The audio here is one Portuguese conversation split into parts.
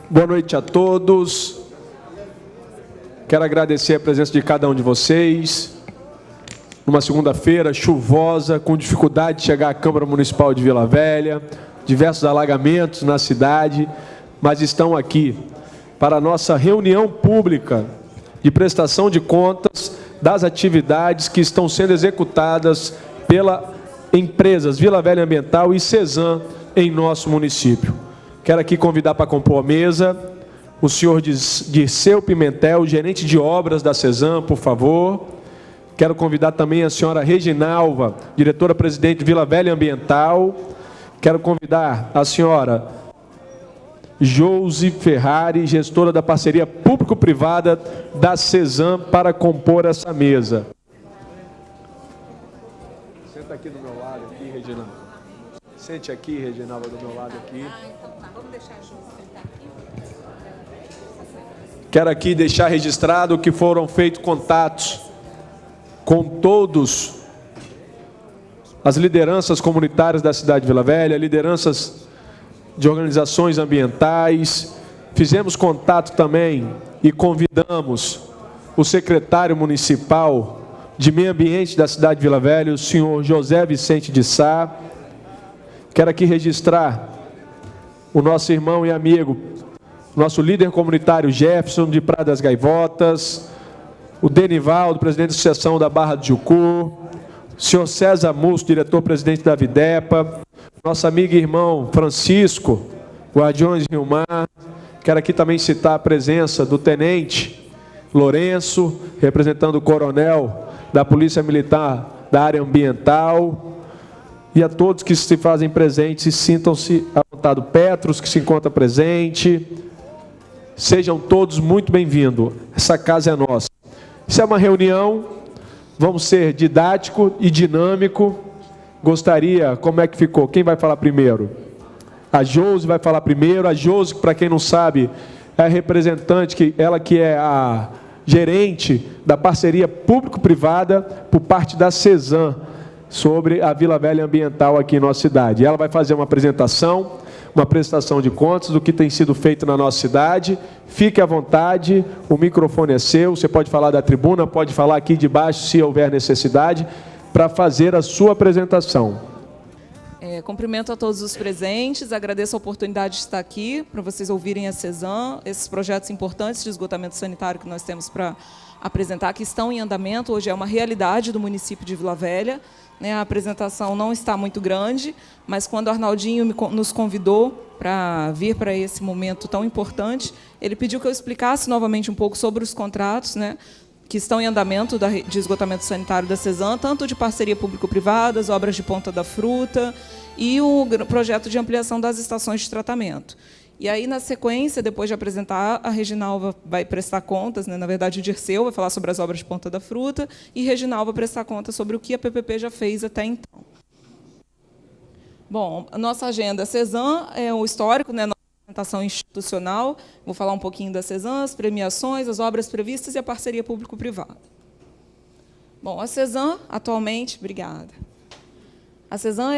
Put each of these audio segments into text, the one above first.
Boa noite a todos. Quero agradecer a presença de cada um de vocês. Numa segunda-feira chuvosa, com dificuldade de chegar à Câmara Municipal de Vila Velha, diversos alagamentos na cidade, mas estão aqui para a nossa reunião pública de prestação de contas das atividades que estão sendo executadas pela empresas Vila Velha Ambiental e Cesan em nosso município. Quero aqui convidar para compor a mesa o senhor Dirceu Pimentel, gerente de obras da Cesan, por favor. Quero convidar também a senhora Reginalva, diretora-presidente de Vila Velha Ambiental. Quero convidar a senhora Josi Ferrari, gestora da parceria público-privada da Cesan, para compor essa mesa. Senta aqui do meu lado, aqui, Reginalva. Sente aqui, Reginalva, do meu lado aqui. Então tá, vamos deixar a Josi sentar aqui. Quero aqui deixar registrado que foram feitos contatos com todos as lideranças comunitárias da cidade de Vila Velha, lideranças de organizações ambientais. Fizemos contato também e convidamos o secretário municipal de Meio Ambiente da cidade de Vila Velha, o senhor José Vicente de Sá. Quero aqui registrar o nosso irmão e amigo, nosso líder comunitário Jefferson de Praia das Gaivotas, o Denivaldo, presidente da Associação da Barra do Jucu, o senhor César Musso, diretor-presidente da Videpa, nosso amigo e irmão Francisco, Guardiões de Rio Mar. Quero aqui também citar a presença do tenente Lourenço, representando o coronel da Polícia Militar da área ambiental, e a todos que se fazem presentes e sintam-se à vontade. Petros, que se encontra presente, sejam todos muito bem-vindos. Essa casa é nossa. Isso é uma reunião, vamos ser didático e dinâmico. Gostaria, como é que ficou? Quem vai falar primeiro? A Josi vai falar primeiro. A Josi, para quem não sabe, é a representante, ela que é a gerente da parceria público-privada por parte da Cesan, sobre a Vila Velha Ambiental aqui em nossa cidade. Ela vai fazer uma apresentação, uma prestação de contas do que tem sido feito na nossa cidade. Fique à vontade, o microfone é seu, você pode falar da tribuna, pode falar aqui de baixo se houver necessidade, para fazer a sua apresentação. Cumprimento a todos os presentes, agradeço a oportunidade de estar aqui, para vocês ouvirem a Cesan, esses projetos importantes de esgotamento sanitário que nós temos para apresentar, que estão em andamento, hoje é uma realidade do município de Vila Velha. A apresentação não está muito grande, mas quando o Arnaldinho nos convidou para vir para esse momento tão importante, ele pediu que eu explicasse novamente um pouco sobre os contratos, que estão em andamento de esgotamento sanitário da Cesan, tanto de parceria público-privada, as obras de Ponta da Fruta e o projeto de ampliação das estações de tratamento. E aí, na sequência, depois de apresentar, a Reginalva vai prestar contas, na verdade, o Dirceu vai falar sobre as obras de Ponta da Fruta, e Reginalva vai prestar contas sobre o que a PPP já fez até então. Bom, a nossa agenda Cesan é o histórico, nossa apresentação institucional. Vou falar um pouquinho da Cesan, as premiações, as obras previstas e a parceria público-privada. Bom, a Cesan, atualmente, obrigada. A Cesan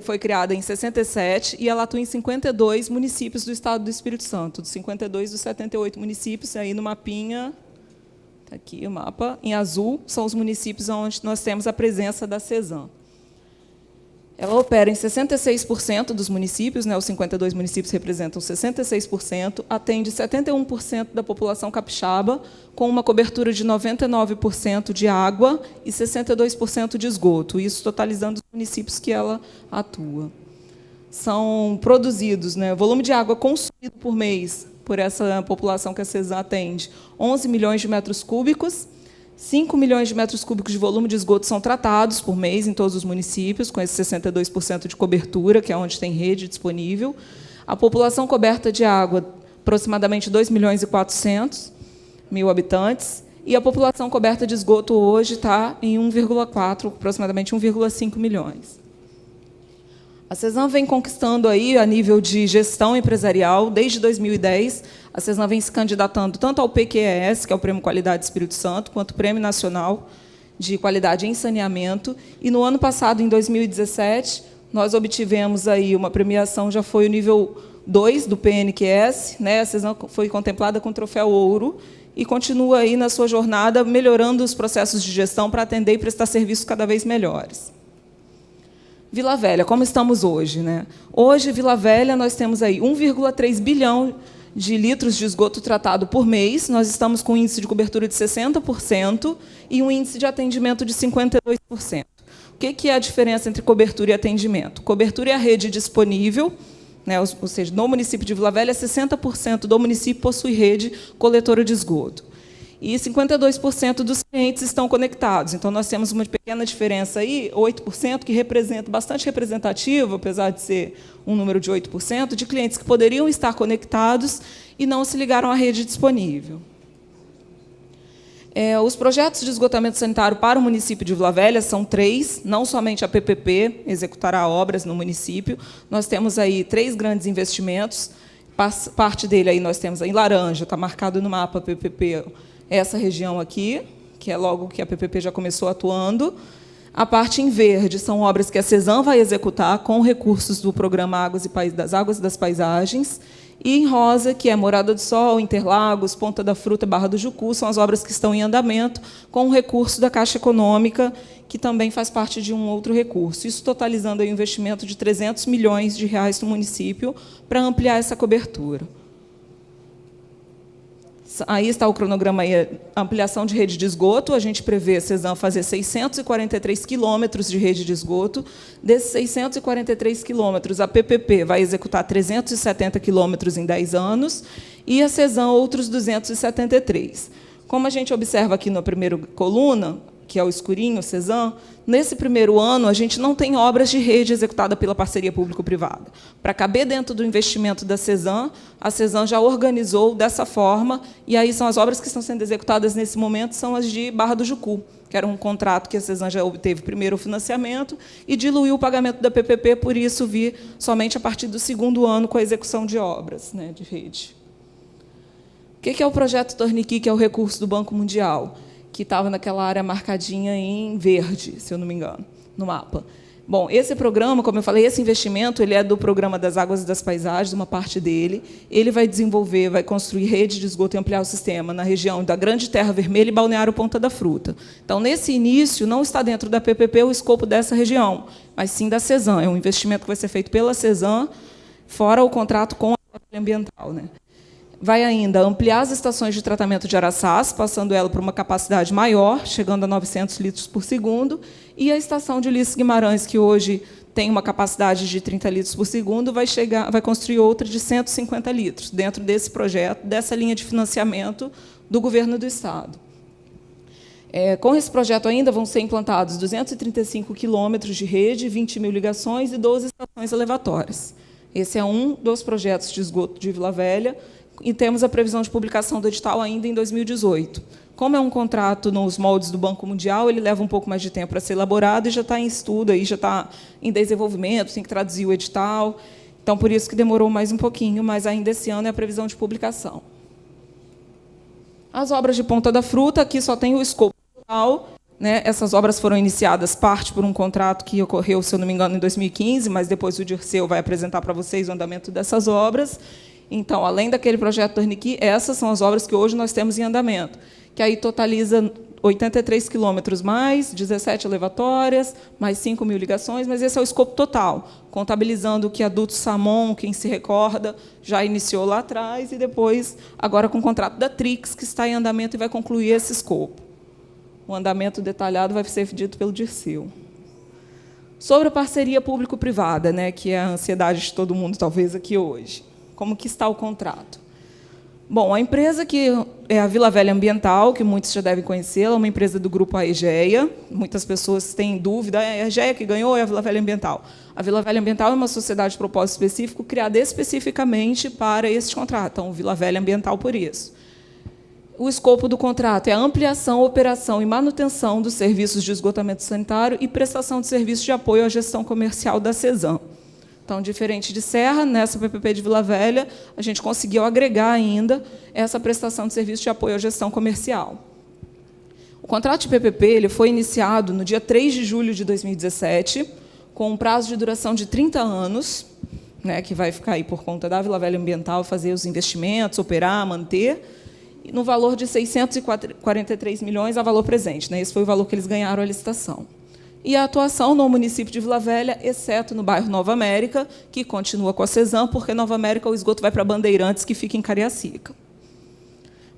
foi criada em 67 e ela atua em 52 municípios do estado do Espírito Santo, dos 52 dos 78 municípios, aí no mapinha, está aqui o mapa, em azul, são os municípios onde nós temos a presença da Cesan. Ela opera em 66% dos municípios, os 52 municípios representam 66%, atende 71% da população capixaba, com uma cobertura de 99% de água e 62% de esgoto, isso totalizando os municípios que ela atua. São produzidos, volume de água consumido por mês, por essa população que a Cesan atende, 11 milhões de metros cúbicos, 5 milhões de metros cúbicos de volume de esgoto são tratados por mês em todos os municípios, com esse 62% de cobertura, que é onde tem rede disponível. A população coberta de água, aproximadamente 2 milhões e 400 mil habitantes, e a população coberta de esgoto hoje está em 1,4, aproximadamente 1,5 milhões. A Cesan vem conquistando aí a nível de gestão empresarial desde 2010. A Cesan vem se candidatando tanto ao PQES, que é o Prêmio Qualidade Espírito Santo, quanto o Prêmio Nacional de Qualidade em Saneamento. E no ano passado, em 2017, nós obtivemos aí uma premiação, já foi o nível 2 do PNQS, né? A CESAM foi contemplada com o troféu ouro e continua aí na sua jornada melhorando os processos de gestão para atender e prestar serviços cada vez melhores. Vila Velha, como estamos hoje, né? Hoje, Vila Velha, nós temos aí 1,3 bilhão de litros de esgoto tratado por mês. Nós estamos com um índice de cobertura de 60% e um índice de atendimento de 52%. O que é a diferença entre cobertura e atendimento? Cobertura é a rede disponível, né, ou seja, no município de Vila Velha, 60% do município possui rede coletora de esgoto. E 52% dos clientes estão conectados. Então, nós temos uma pequena diferença aí, 8%, que representa, bastante representativo, apesar de ser um número de 8%, de clientes que poderiam estar conectados e não se ligaram à rede disponível. Os projetos de esgotamento sanitário para o município de Vila Velha são 3, não somente a PPP executará obras no município. Nós temos aí 3 grandes investimentos. Parte dele aí nós temos em laranja, está marcado no mapa PPP, essa região aqui, que é logo que a PPP já começou atuando. A parte em verde são obras que a CESAM vai executar com recursos do programa Águas e das Paisagens. E em rosa, que é Morada do Sol, Interlagos, Ponta da Fruta, Barra do Jucu, são as obras que estão em andamento, com o recurso da Caixa Econômica, que também faz parte de um outro recurso. Isso totalizando aí um investimento de 300 milhões de reais no município para ampliar essa cobertura. Aí está o cronograma, aí, a ampliação de rede de esgoto. A gente prevê a CESAM fazer 643 quilômetros de rede de esgoto. Desses 643 quilômetros, a PPP vai executar 370 quilômetros em 10 anos e a CESAM outros 273. Como a gente observa aqui na primeira coluna, que é o escurinho, CESAM, nesse primeiro ano, a gente não tem obras de rede executada pela parceria público-privada. Para caber dentro do investimento da CESAM, a CESAM já organizou dessa forma, e aí são as obras que estão sendo executadas nesse momento, são as de Barra do Jucu, que era um contrato que a CESAM já obteve primeiro o financiamento e diluiu o pagamento da PPP, por isso vir somente a partir do segundo ano com a execução de obras, né, de rede. O que é o projeto Torniqui, que é o recurso do Banco Mundial? Que estava naquela área marcadinha em verde, se eu não me engano, no mapa. Bom, esse programa, como eu falei, esse investimento ele é do Programa das Águas e das Paisagens, uma parte dele. Ele vai desenvolver, vai construir rede de esgoto e ampliar o sistema na região da Grande Terra Vermelha e Balneário Ponta da Fruta. Então, nesse início, não está dentro da PPP o escopo dessa região, mas sim da CESAM. É um investimento que vai ser feito pela CESAM, fora o contrato com a ambiental, né? Vai ainda ampliar as estações de tratamento de Araçás, passando ela para uma capacidade maior, chegando a 900 litros por segundo, e a estação de Ulisses Guimarães, que hoje tem uma capacidade de 30 litros por segundo, vai construir outra de 150 litros, dentro desse projeto, dessa linha de financiamento do governo do Estado. Com esse projeto ainda vão ser implantados 235 quilômetros de rede, 20 mil ligações e 12 estações elevatórias. Esse é um dos projetos de esgoto de Vila Velha, e temos a previsão de publicação do edital ainda em 2018. Como é um contrato nos moldes do Banco Mundial, ele leva um pouco mais de tempo para ser elaborado e já está em estudo, aí já está em desenvolvimento, tem que traduzir o edital. Então, por isso que demorou mais um pouquinho, mas ainda esse ano é a previsão de publicação. As obras de Ponta da Fruta, aqui só tem o escopo total, né? Essas obras foram iniciadas, parte por um contrato que ocorreu, se eu não me engano, em 2015, mas depois o Dirceu vai apresentar para vocês o andamento dessas obras. Então, além daquele projeto Torniqui, essas são as obras que hoje nós temos em andamento, que aí totaliza 83 quilômetros mais, 17 elevatórias, mais 5 mil ligações, mas esse é o escopo total, contabilizando o que a Duto Samon, quem se recorda, já iniciou lá atrás, e depois, agora com o contrato da Trix, que está em andamento e vai concluir esse escopo. O andamento detalhado vai ser dito pelo Dirceu. Sobre a parceria público-privada, né, que é a ansiedade de todo mundo, talvez, aqui hoje. Como que está o contrato? Bom, a empresa que é a Vila Velha Ambiental, que muitos já devem conhecê-la, é uma empresa do grupo Aegea. Muitas pessoas têm dúvida, é a Aegea que ganhou ou é a Vila Velha Ambiental? A Vila Velha Ambiental é uma sociedade de propósito específico criada especificamente para esse contrato, então, Vila Velha Ambiental por isso. O escopo do contrato é a ampliação, operação e manutenção dos serviços de esgotamento sanitário e prestação de serviços de apoio à gestão comercial da CESAM. Então, diferente de Serra, nessa PPP de Vila Velha, a gente conseguiu agregar ainda essa prestação de serviço de apoio à gestão comercial. O contrato de PPP ele foi iniciado no dia 3 de julho de 2017, com um prazo de duração de 30 anos. né, que vai ficar aí por conta da Vila Velha Ambiental, fazer os investimentos, operar, manter, no valor de 643 milhões a valor presente. Né? Esse foi o valor que eles ganharam a licitação. E a atuação no município de Vila Velha, exceto no bairro Nova América, que continua com a Cesan, porque Nova América o esgoto vai para Bandeirantes, que fica em Cariacica.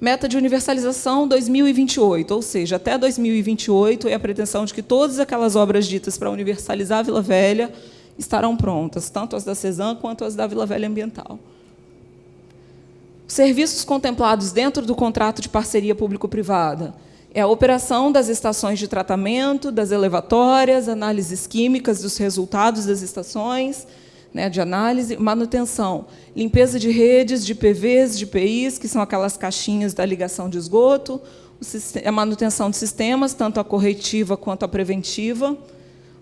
Meta de universalização 2028, ou seja, até 2028 é a pretensão de que todas aquelas obras ditas para universalizar a Vila Velha estarão prontas, tanto as da Cesan quanto as da Vila Velha Ambiental. Serviços contemplados dentro do contrato de parceria público-privada é a operação das estações de tratamento, das elevatórias, análises químicas dos resultados das estações, né, de análise, manutenção, limpeza de redes, de PVs, de PIs, que são aquelas caixinhas da ligação de esgoto, a manutenção de sistemas, tanto a corretiva quanto a preventiva,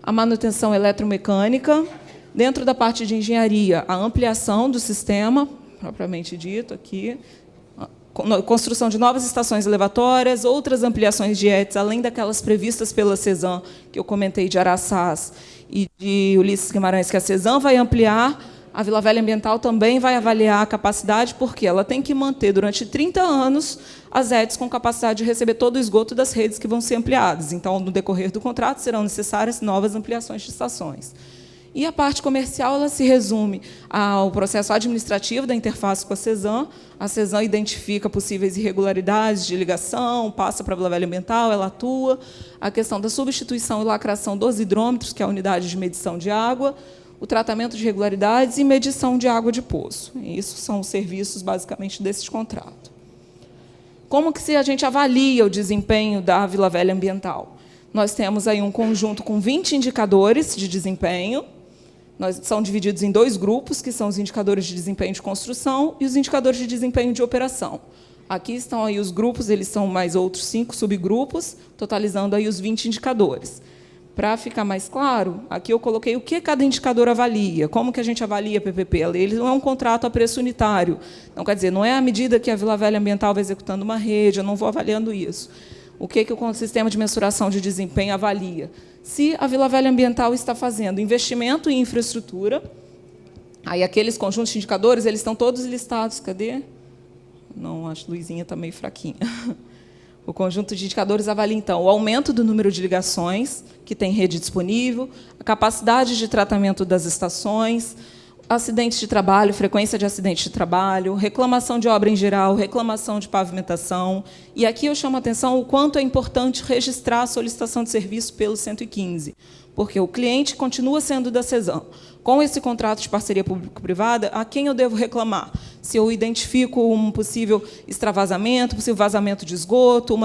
a manutenção eletromecânica, dentro da parte de engenharia, a ampliação do sistema, propriamente dito aqui, construção de novas estações elevatórias, outras ampliações de ETs, além daquelas previstas pela Cesan, que eu comentei, de Araçás e de Ulisses Guimarães, que a Cesan vai ampliar, a Vila Velha Ambiental também vai avaliar a capacidade, porque ela tem que manter, durante 30 anos, as ETs com capacidade de receber todo o esgoto das redes que vão ser ampliadas. Então, no decorrer do contrato, serão necessárias novas ampliações de estações. E a parte comercial ela se resume ao processo administrativo da interface com a Cesan. A Cesan identifica possíveis irregularidades de ligação, passa para a Vila Velha Ambiental, ela atua. A questão da substituição e lacração dos hidrômetros, que é a unidade de medição de água, o tratamento de irregularidades e medição de água de poço. E isso são os serviços, basicamente, desse contrato. Como que a gente avalia o desempenho da Vila Velha Ambiental? Nós temos aí um conjunto com 20 indicadores de desempenho. São divididos em 2 grupos, que são os indicadores de desempenho de construção e os indicadores de desempenho de operação. Aqui estão aí os grupos, eles são mais outros 5 subgrupos, totalizando aí os 20 indicadores. Para ficar mais claro, aqui eu coloquei o que cada indicador avalia, como que a gente avalia a PPP. Ele não é um contrato a preço unitário. Então, quer dizer, não é à medida que a Vila Velha Ambiental vai executando uma rede, eu não vou avaliando isso. O que o sistema de mensuração de desempenho avalia? Se a Vila Velha Ambiental está fazendo investimento em infraestrutura, aí aqueles conjuntos de indicadores, eles estão todos listados. Cadê? Não, a luzinha está meio fraquinha. O conjunto de indicadores avalia, então, o aumento do número de ligações que tem rede disponível, a capacidade de tratamento das estações, acidentes de trabalho, frequência de acidentes de trabalho, reclamação de obra em geral, reclamação de pavimentação. E aqui eu chamo a atenção o quanto é importante registrar a solicitação de serviço pelo 115, porque o cliente continua sendo da Cesan. Com esse contrato de parceria público-privada, a quem eu devo reclamar? Se eu identifico um possível extravasamento, possível vazamento de esgoto,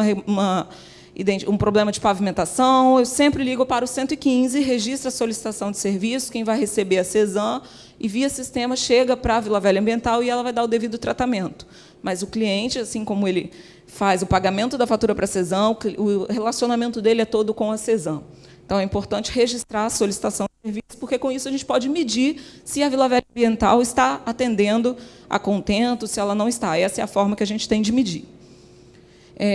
um problema de pavimentação, eu sempre ligo para o 115, registro a solicitação de serviço, quem vai receber a Cesan, e, via sistema, chega para a Vila Velha Ambiental e ela vai dar o devido tratamento. Mas o cliente, assim como ele faz o pagamento da fatura para a Cesan, o relacionamento dele é todo com a Cesan. Então, é importante registrar a solicitação de serviço, porque, com isso, a gente pode medir se a Vila Velha Ambiental está atendendo a contento, se ela não está. Essa é a forma que a gente tem de medir.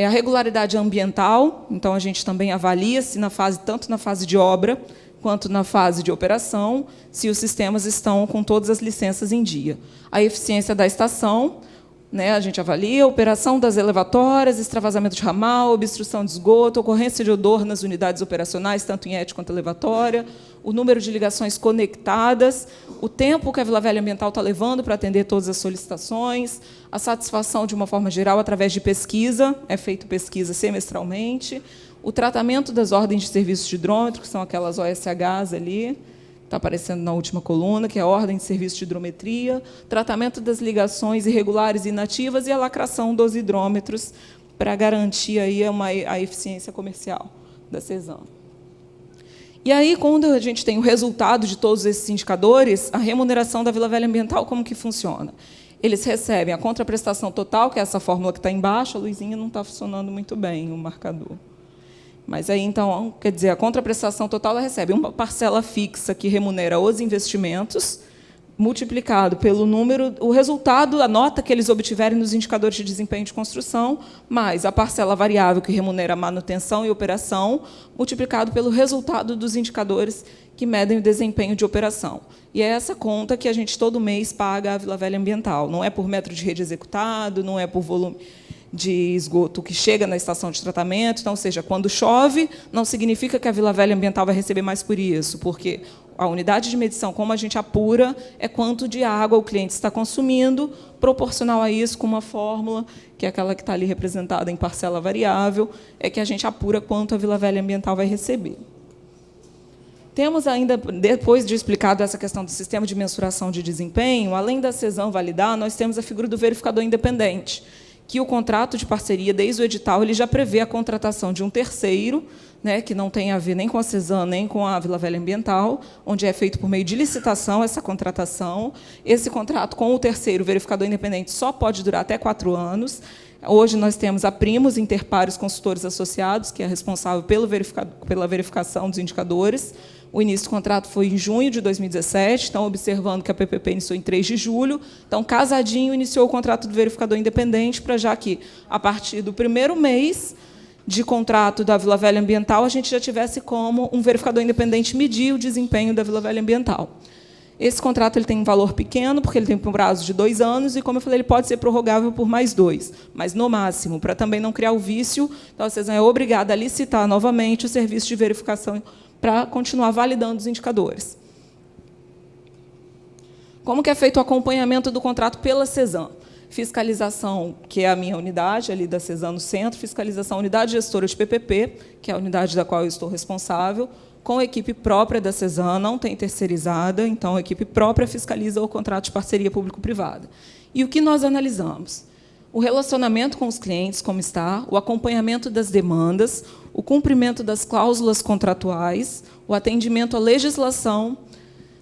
A regularidade ambiental, então, a gente também avalia se tanto na fase de obra quanto na fase de operação, se os sistemas estão com todas as licenças em dia. A eficiência da estação, né, a gente avalia a operação das elevatórias, extravasamento de ramal, obstrução de esgoto, ocorrência de odor nas unidades operacionais, tanto em ET quanto elevatória, o número de ligações conectadas, o tempo que a Vila Velha Ambiental está levando para atender todas as solicitações, a satisfação, de uma forma geral, através de pesquisa, é feito pesquisa semestralmente, o tratamento das ordens de serviço de hidrômetro, que são aquelas OSHs ali, está aparecendo na última coluna, que é a ordem de serviço de hidrometria, tratamento das ligações irregulares e inativas e a lacração dos hidrômetros para garantir aí a eficiência comercial da Cesan. E aí, quando a gente tem o resultado de todos esses indicadores, a remuneração da Vila Velha Ambiental, como que funciona? Eles recebem a contraprestação total, que é essa fórmula que está embaixo, a luzinha não está funcionando muito bem, o marcador. Mas aí, então, quer dizer, a contraprestação total ela recebe uma parcela fixa que remunera os investimentos multiplicado pelo número, o resultado, a nota que eles obtiverem nos indicadores de desempenho de construção, mais a parcela variável que remunera a manutenção e operação, multiplicado pelo resultado dos indicadores que medem o desempenho de operação. E é essa conta que a gente todo mês paga à Vila Velha Ambiental. Não é por metro de rede executado, não é por volume de esgoto que chega na estação de tratamento. Então, ou seja, quando chove, não significa que a Vila Velha Ambiental vai receber mais por isso, porque a unidade de medição, como a gente apura, é quanto de água o cliente está consumindo, proporcional a isso, com uma fórmula, que é aquela que está ali representada em parcela variável, é que a gente apura quanto a Vila Velha Ambiental vai receber. Temos ainda, depois de explicado essa questão do sistema de mensuração de desempenho, além da CESAM validar, nós temos a figura do verificador independente, que o contrato de parceria, desde o edital, ele já prevê a contratação de um terceiro, né, que não tem a ver nem com a CESAM, nem com a Vila Velha Ambiental, onde é feito por meio de licitação essa contratação. Esse contrato com o terceiro verificador independente só pode durar até 4 anos. Hoje nós temos a Primos Interpares Consultores Associados, que é responsável pela verificação dos indicadores. O início do contrato foi em junho de 2017, então, observando que a PPP iniciou em 3 de julho. Então, casadinho, iniciou o contrato do verificador independente, para já que, a partir do primeiro mês de contrato da Vila Velha Ambiental, a gente já tivesse como um verificador independente medir o desempenho da Vila Velha Ambiental. Esse contrato ele tem um valor pequeno, porque ele tem um prazo de 2 anos, e, como eu falei, ele pode ser prorrogável por mais 2, mas, no máximo, para também não criar o vício, então, a CESAM é obrigada a licitar novamente o serviço de verificação para continuar validando os indicadores. Como que é feito o acompanhamento do contrato pela CESAM? Fiscalização, que é a minha unidade, ali da CESAM no centro, fiscalização, unidade gestora de PPP, que é a unidade da qual eu estou responsável, com a equipe própria da CESAM, não tem terceirizada, então a equipe própria fiscaliza o contrato de parceria público-privada. E o que nós analisamos? O relacionamento com os clientes, como está, o acompanhamento das demandas, o cumprimento das cláusulas contratuais, o atendimento à legislação,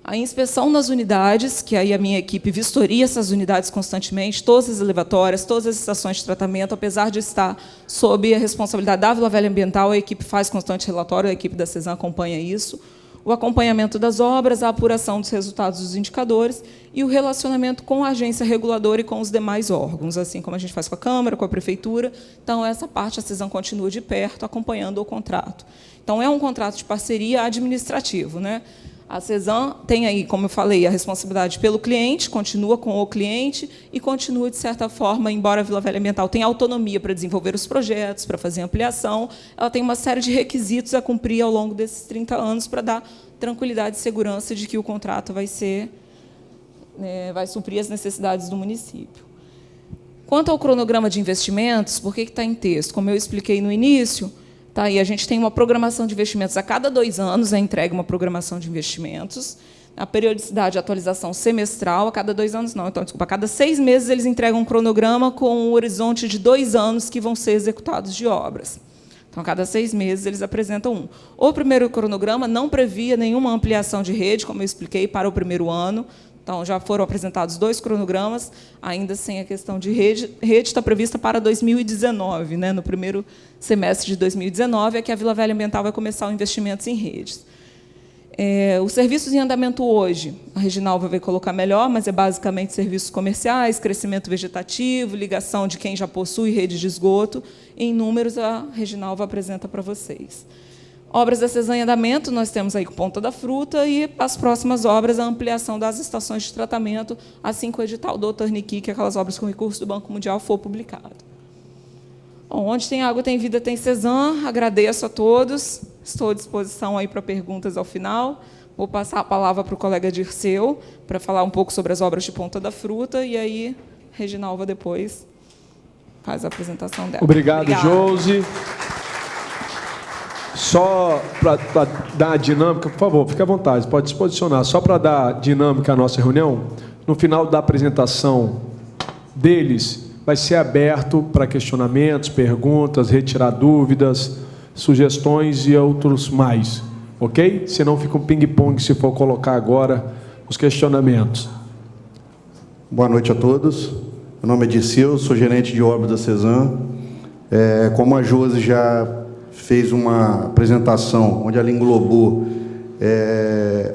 a inspeção nas unidades, que aí a minha equipe vistoria essas unidades constantemente, todas as elevatórias, todas as estações de tratamento, apesar de estar sob a responsabilidade da Vila Velha Ambiental, a equipe faz constante relatório, a equipe da CESAM acompanha isso, o acompanhamento das obras, a apuração dos resultados dos indicadores e o relacionamento com a agência reguladora e com os demais órgãos, assim como a gente faz com a Câmara, com a Prefeitura. Então, essa parte a CESAM continua de perto, acompanhando o contrato. Então, é um contrato de parceria administrativo, né? A CESAM tem aí, como eu falei, a responsabilidade pelo cliente, continua com o cliente e continua, de certa forma, embora a Vila Velha Ambiental tenha autonomia para desenvolver os projetos, para fazer ampliação, ela tem uma série de requisitos a cumprir ao longo desses 30 anos para dar tranquilidade e segurança de que o contrato vai suprir as necessidades do município. Quanto ao cronograma de investimentos, por que está em texto? Como eu expliquei no início, tá, e a gente tem uma programação de investimentos a cada 2 anos, é entregue uma programação de investimentos. A periodicidade de atualização semestral, a cada 2 anos, não, então, desculpa, a cada 6 meses eles entregam um cronograma com um horizonte de 2 anos que vão ser executados de obras. Então, a cada 6 meses eles apresentam um. O primeiro cronograma não previa nenhuma ampliação de rede, como eu expliquei, para o primeiro ano. Então, já foram apresentados 2 cronogramas, ainda sem a questão de rede. Rede está prevista para 2019, né? No primeiro semestre de 2019, é que a Vila Velha Ambiental vai começar os investimentos em redes. Os serviços em andamento hoje, a Reginalva vai colocar melhor, mas é basicamente serviços comerciais, crescimento vegetativo, ligação de quem já possui rede de esgoto. Em números, a Reginalva apresenta para vocês. Obras da CESAM em andamento, nós temos aí Ponta da Fruta, e as próximas obras, a ampliação das estações de tratamento, assim que o edital do Torniqui, que aquelas obras com recurso do Banco Mundial, for publicado. Bom, onde tem água, tem vida, tem CESAM. Agradeço a todos. Estou à disposição aí para perguntas ao final. Vou passar a palavra para o colega Dirceu, para falar um pouco sobre as obras de Ponta da Fruta, e aí Reginalva depois faz a apresentação dela. Obrigado, Josi. Só para dar dinâmica, por favor, fique à vontade, pode se posicionar. Só para dar dinâmica à nossa reunião, no final da apresentação deles, vai ser aberto para questionamentos, perguntas, retirar dúvidas, sugestões e outros mais, ok? Senão fica um ping-pong se for colocar agora os questionamentos. Boa noite a todos. Meu nome é Dirceu, sou gerente de obras da CESAM. Como a Josi já fez uma apresentação onde ela englobou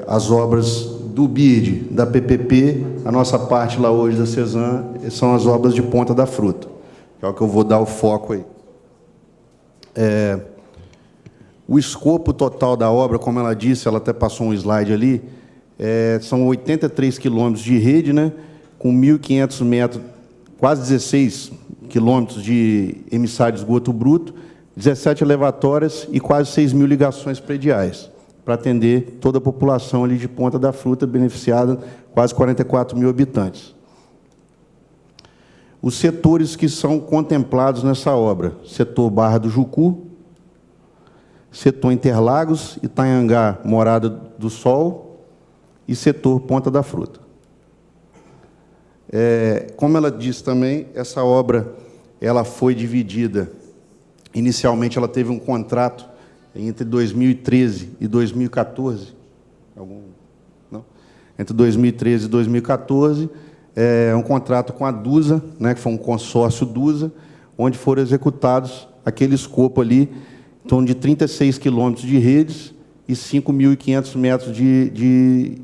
as obras do BID, da PPP, a nossa parte lá hoje da CESAM, são as obras de Ponta da Fruta, que é o que eu vou dar o foco aí. O escopo total da obra, como ela disse, ela até passou um slide ali, são 83 quilômetros de rede, né, com 1.500 metros, quase 16 quilômetros de emissário de esgoto bruto, 17 elevatórias e quase 6.000 ligações prediais, para atender toda a população ali de Ponta da Fruta, beneficiada, quase 44 mil habitantes. Os setores que são contemplados nessa obra: setor Barra do Jucu, setor Interlagos, Itanhangá, Morada do Sol e setor Ponta da Fruta. Como ela disse também, essa obra ela foi dividida. Inicialmente, ela teve um contrato entre 2013 e 2014. Não? Entre 2013 e 2014, um contrato com a DUSA, né, que foi um consórcio DUSA, onde foram executados aquele escopo ali, em torno de 36 quilômetros de redes e 5.500 metros de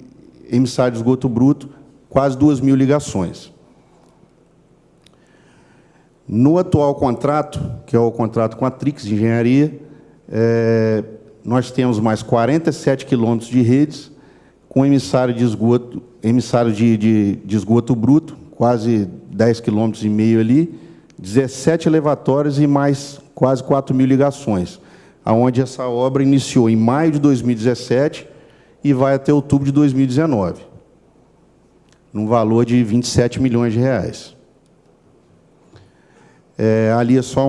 emissário de esgoto bruto, quase 2.000 ligações. No atual contrato, que é o contrato com a Trix de Engenharia, nós temos mais 47 quilômetros de redes, com emissário de esgoto bruto, quase 10,5 quilômetros ali, 17 elevatórios e mais quase 4.000 ligações, aonde essa obra iniciou em maio de 2017 e vai até outubro de 2019, num valor de 27 milhões de reais. Ali é só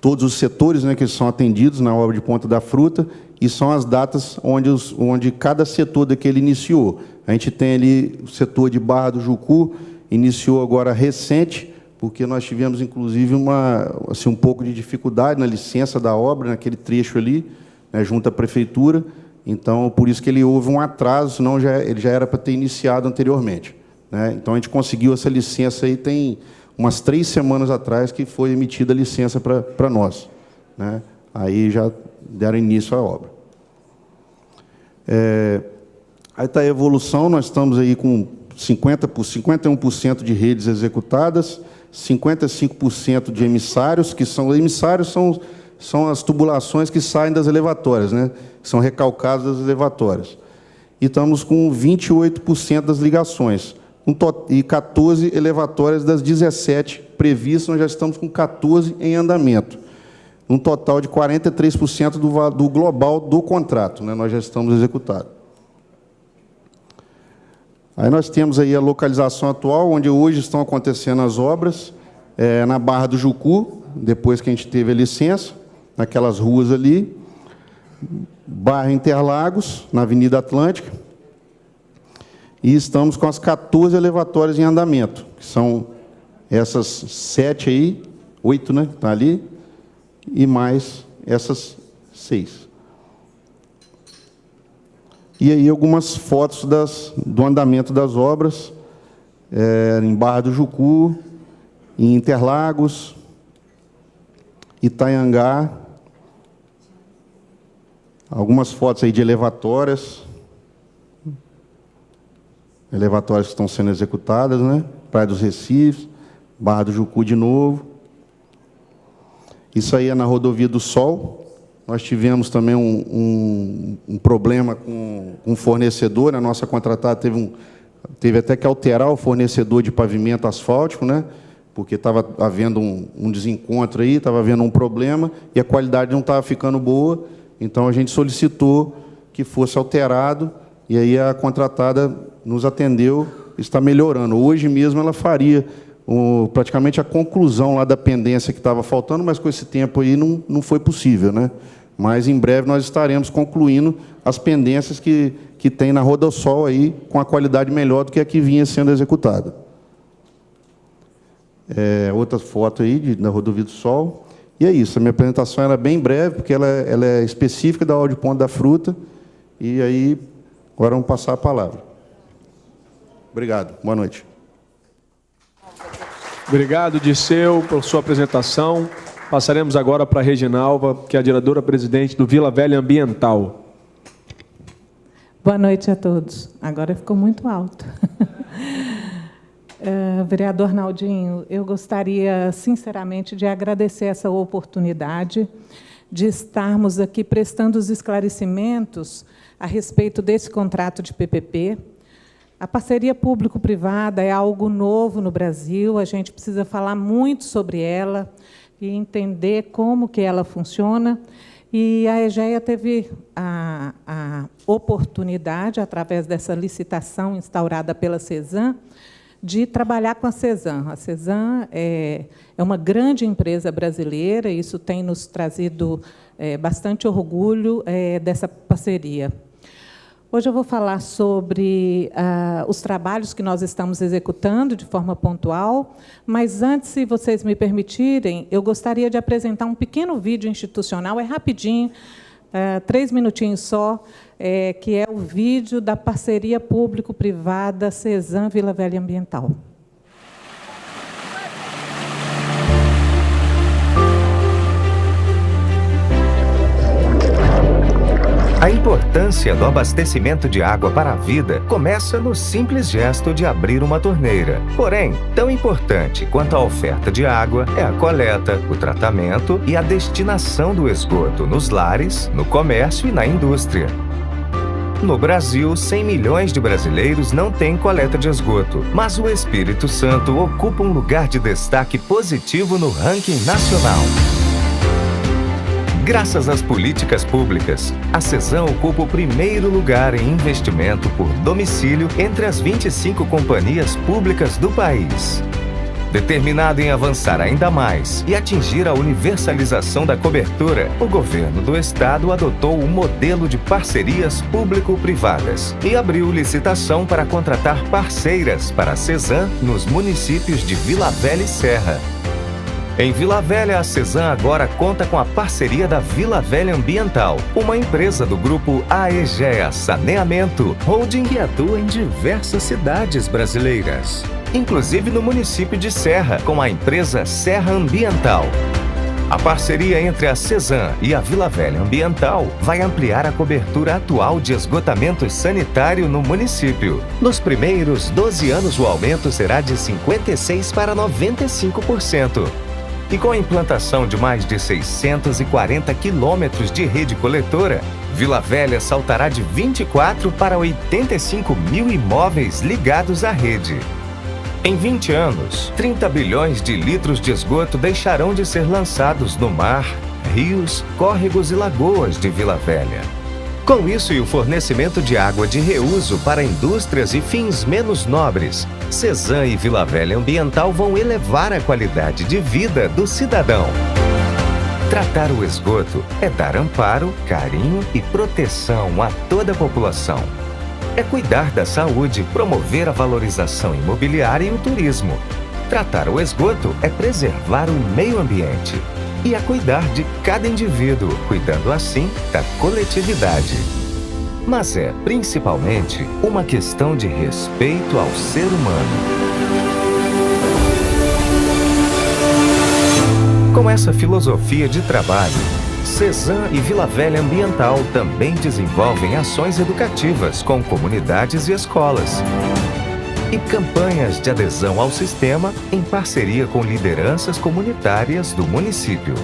todos os setores, né, que são atendidos na obra de Ponta da Fruta, e são as datas onde cada setor daquele iniciou. A gente tem ali o setor de Barra do Jucu, iniciou agora recente, porque nós tivemos, inclusive, um pouco de dificuldade na licença da obra, naquele trecho ali, né, junto à prefeitura. Então, por isso que houve um atraso, senão ele já era para ter iniciado anteriormente, né? Então, a gente conseguiu essa licença aí, tem umas 3 semanas atrás que foi emitida a licença para nós, né? Aí já deram início à obra. Aí está a evolução, nós estamos aí com 51% de redes executadas, 55% de emissários, são as tubulações que saem das elevatórias, né? Que são recalcadas das elevatórias. E estamos com 28% das ligações, e 14 elevatórias das 17 previstas, nós já estamos com 14 em andamento. Um total de 43% do global do contrato, né? Nós já estamos executados. Aí nós temos aí a localização atual, onde hoje estão acontecendo as obras, na Barra do Jucu, depois que a gente teve a licença, naquelas ruas ali, Barra Interlagos, na Avenida Atlântica, e estamos com as 14 elevatórias em andamento, que são essas 7 aí, 8, né, está ali, e mais essas 6. E aí algumas fotos do andamento das obras, em Barra do Jucu, em Interlagos, Itanhangá, algumas fotos aí de elevatórias que estão sendo executadas, né? Praia dos Recifes, Barra do Jucu de novo. Isso aí é na Rodovia do Sol. Nós tivemos também um problema com um fornecedor, na nossa contratada teve até que alterar o fornecedor de pavimento asfáltico, né? Porque estava havendo um desencontro aí, estava havendo um problema, e a qualidade não estava ficando boa, então a gente solicitou que fosse alterado, e aí a contratada nos atendeu, está melhorando. Hoje mesmo ela faria praticamente a conclusão lá da pendência que estava faltando, mas com esse tempo aí não foi possível, né? Mas em breve nós estaremos concluindo as pendências que tem na Rodosol aí, com a qualidade melhor do que a que vinha sendo executada. Outra foto aí da Rodovia do Sol. E é isso, a minha apresentação era bem breve, porque ela é específica da obra de Ponta da Fruta. E aí, agora vamos passar a palavra. Obrigado, boa noite. Obrigado, Dirceu, por sua apresentação. Passaremos agora para a Reginalva, que é a diretora-presidente do Vila Velha Ambiental. Boa noite a todos. Agora ficou muito alto. Vereador Arnaldinho, eu gostaria, sinceramente, de agradecer essa oportunidade de estarmos aqui prestando os esclarecimentos a respeito desse contrato de PPP. A parceria público-privada é algo novo no Brasil, a gente precisa falar muito sobre ela e entender como que ela funciona. E a EGEA teve a oportunidade, através dessa licitação instaurada pela CESAM, de trabalhar com a CESAM. A CESAM é uma grande empresa brasileira, e isso tem nos trazido bastante orgulho dessa parceria. Hoje eu vou falar sobre os trabalhos que nós estamos executando de forma pontual, mas antes, se vocês me permitirem, eu gostaria de apresentar um pequeno vídeo institucional, é rapidinho, 3 minutinhos só, que é o vídeo da parceria público-privada CESAM Vila Velha Ambiental. A importância do abastecimento de água para a vida começa no simples gesto de abrir uma torneira. Porém, tão importante quanto a oferta de água é a coleta, o tratamento e a destinação do esgoto nos lares, no comércio e na indústria. No Brasil, 100 milhões de brasileiros não têm coleta de esgoto, mas o Espírito Santo ocupa um lugar de destaque positivo no ranking nacional. Graças às políticas públicas, a CESAM ocupa o primeiro lugar em investimento por domicílio entre as 25 companhias públicas do país. Determinado em avançar ainda mais e atingir a universalização da cobertura, o governo do estado adotou um modelo de parcerias público-privadas e abriu licitação para contratar parceiras para a CESAM nos municípios de Vila Velha e Serra. Em Vila Velha, a CESAM agora conta com a parceria da Vila Velha Ambiental, uma empresa do grupo AEGEA Saneamento, holding que atua em diversas cidades brasileiras, inclusive no município de Serra, com a empresa Serra Ambiental. A parceria entre a CESAM e a Vila Velha Ambiental vai ampliar a cobertura atual de esgotamento sanitário no município. Nos primeiros 12 anos, o aumento será de 56% para 95%. E com a implantação de mais de 640 quilômetros de rede coletora, Vila Velha saltará de 24 para 85 mil imóveis ligados à rede. Em 20 anos, 30 bilhões de litros de esgoto deixarão de ser lançados no mar, rios, córregos e lagoas de Vila Velha. Com isso e o fornecimento de água de reuso para indústrias e fins menos nobres, CESAM e Vila Velha Ambiental vão elevar a qualidade de vida do cidadão. Tratar o esgoto é dar amparo, carinho e proteção a toda a população. É cuidar da saúde, promover a valorização imobiliária e o turismo. Tratar o esgoto é preservar o meio ambiente. E a cuidar de cada indivíduo, cuidando assim da coletividade. Mas é, principalmente, uma questão de respeito ao ser humano. Com essa filosofia de trabalho, CESAM e Vila Velha Ambiental também desenvolvem ações educativas com comunidades e escolas. E campanhas de adesão ao sistema em parceria com lideranças comunitárias do município.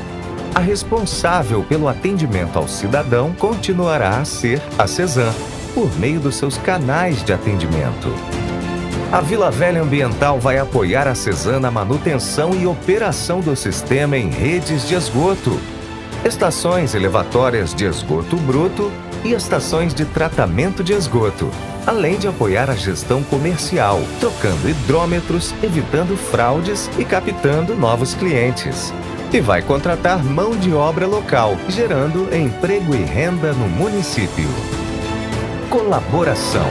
A responsável pelo atendimento ao cidadão continuará a ser a CESAM, por meio dos seus canais de atendimento. A Vila Velha Ambiental vai apoiar a CESAM na manutenção e operação do sistema em redes de esgoto, estações elevatórias de esgoto bruto e estações de tratamento de esgoto, além de apoiar a gestão comercial, trocando hidrômetros, evitando fraudes e captando novos clientes. E vai contratar mão de obra local, gerando emprego e renda no município. Colaboração,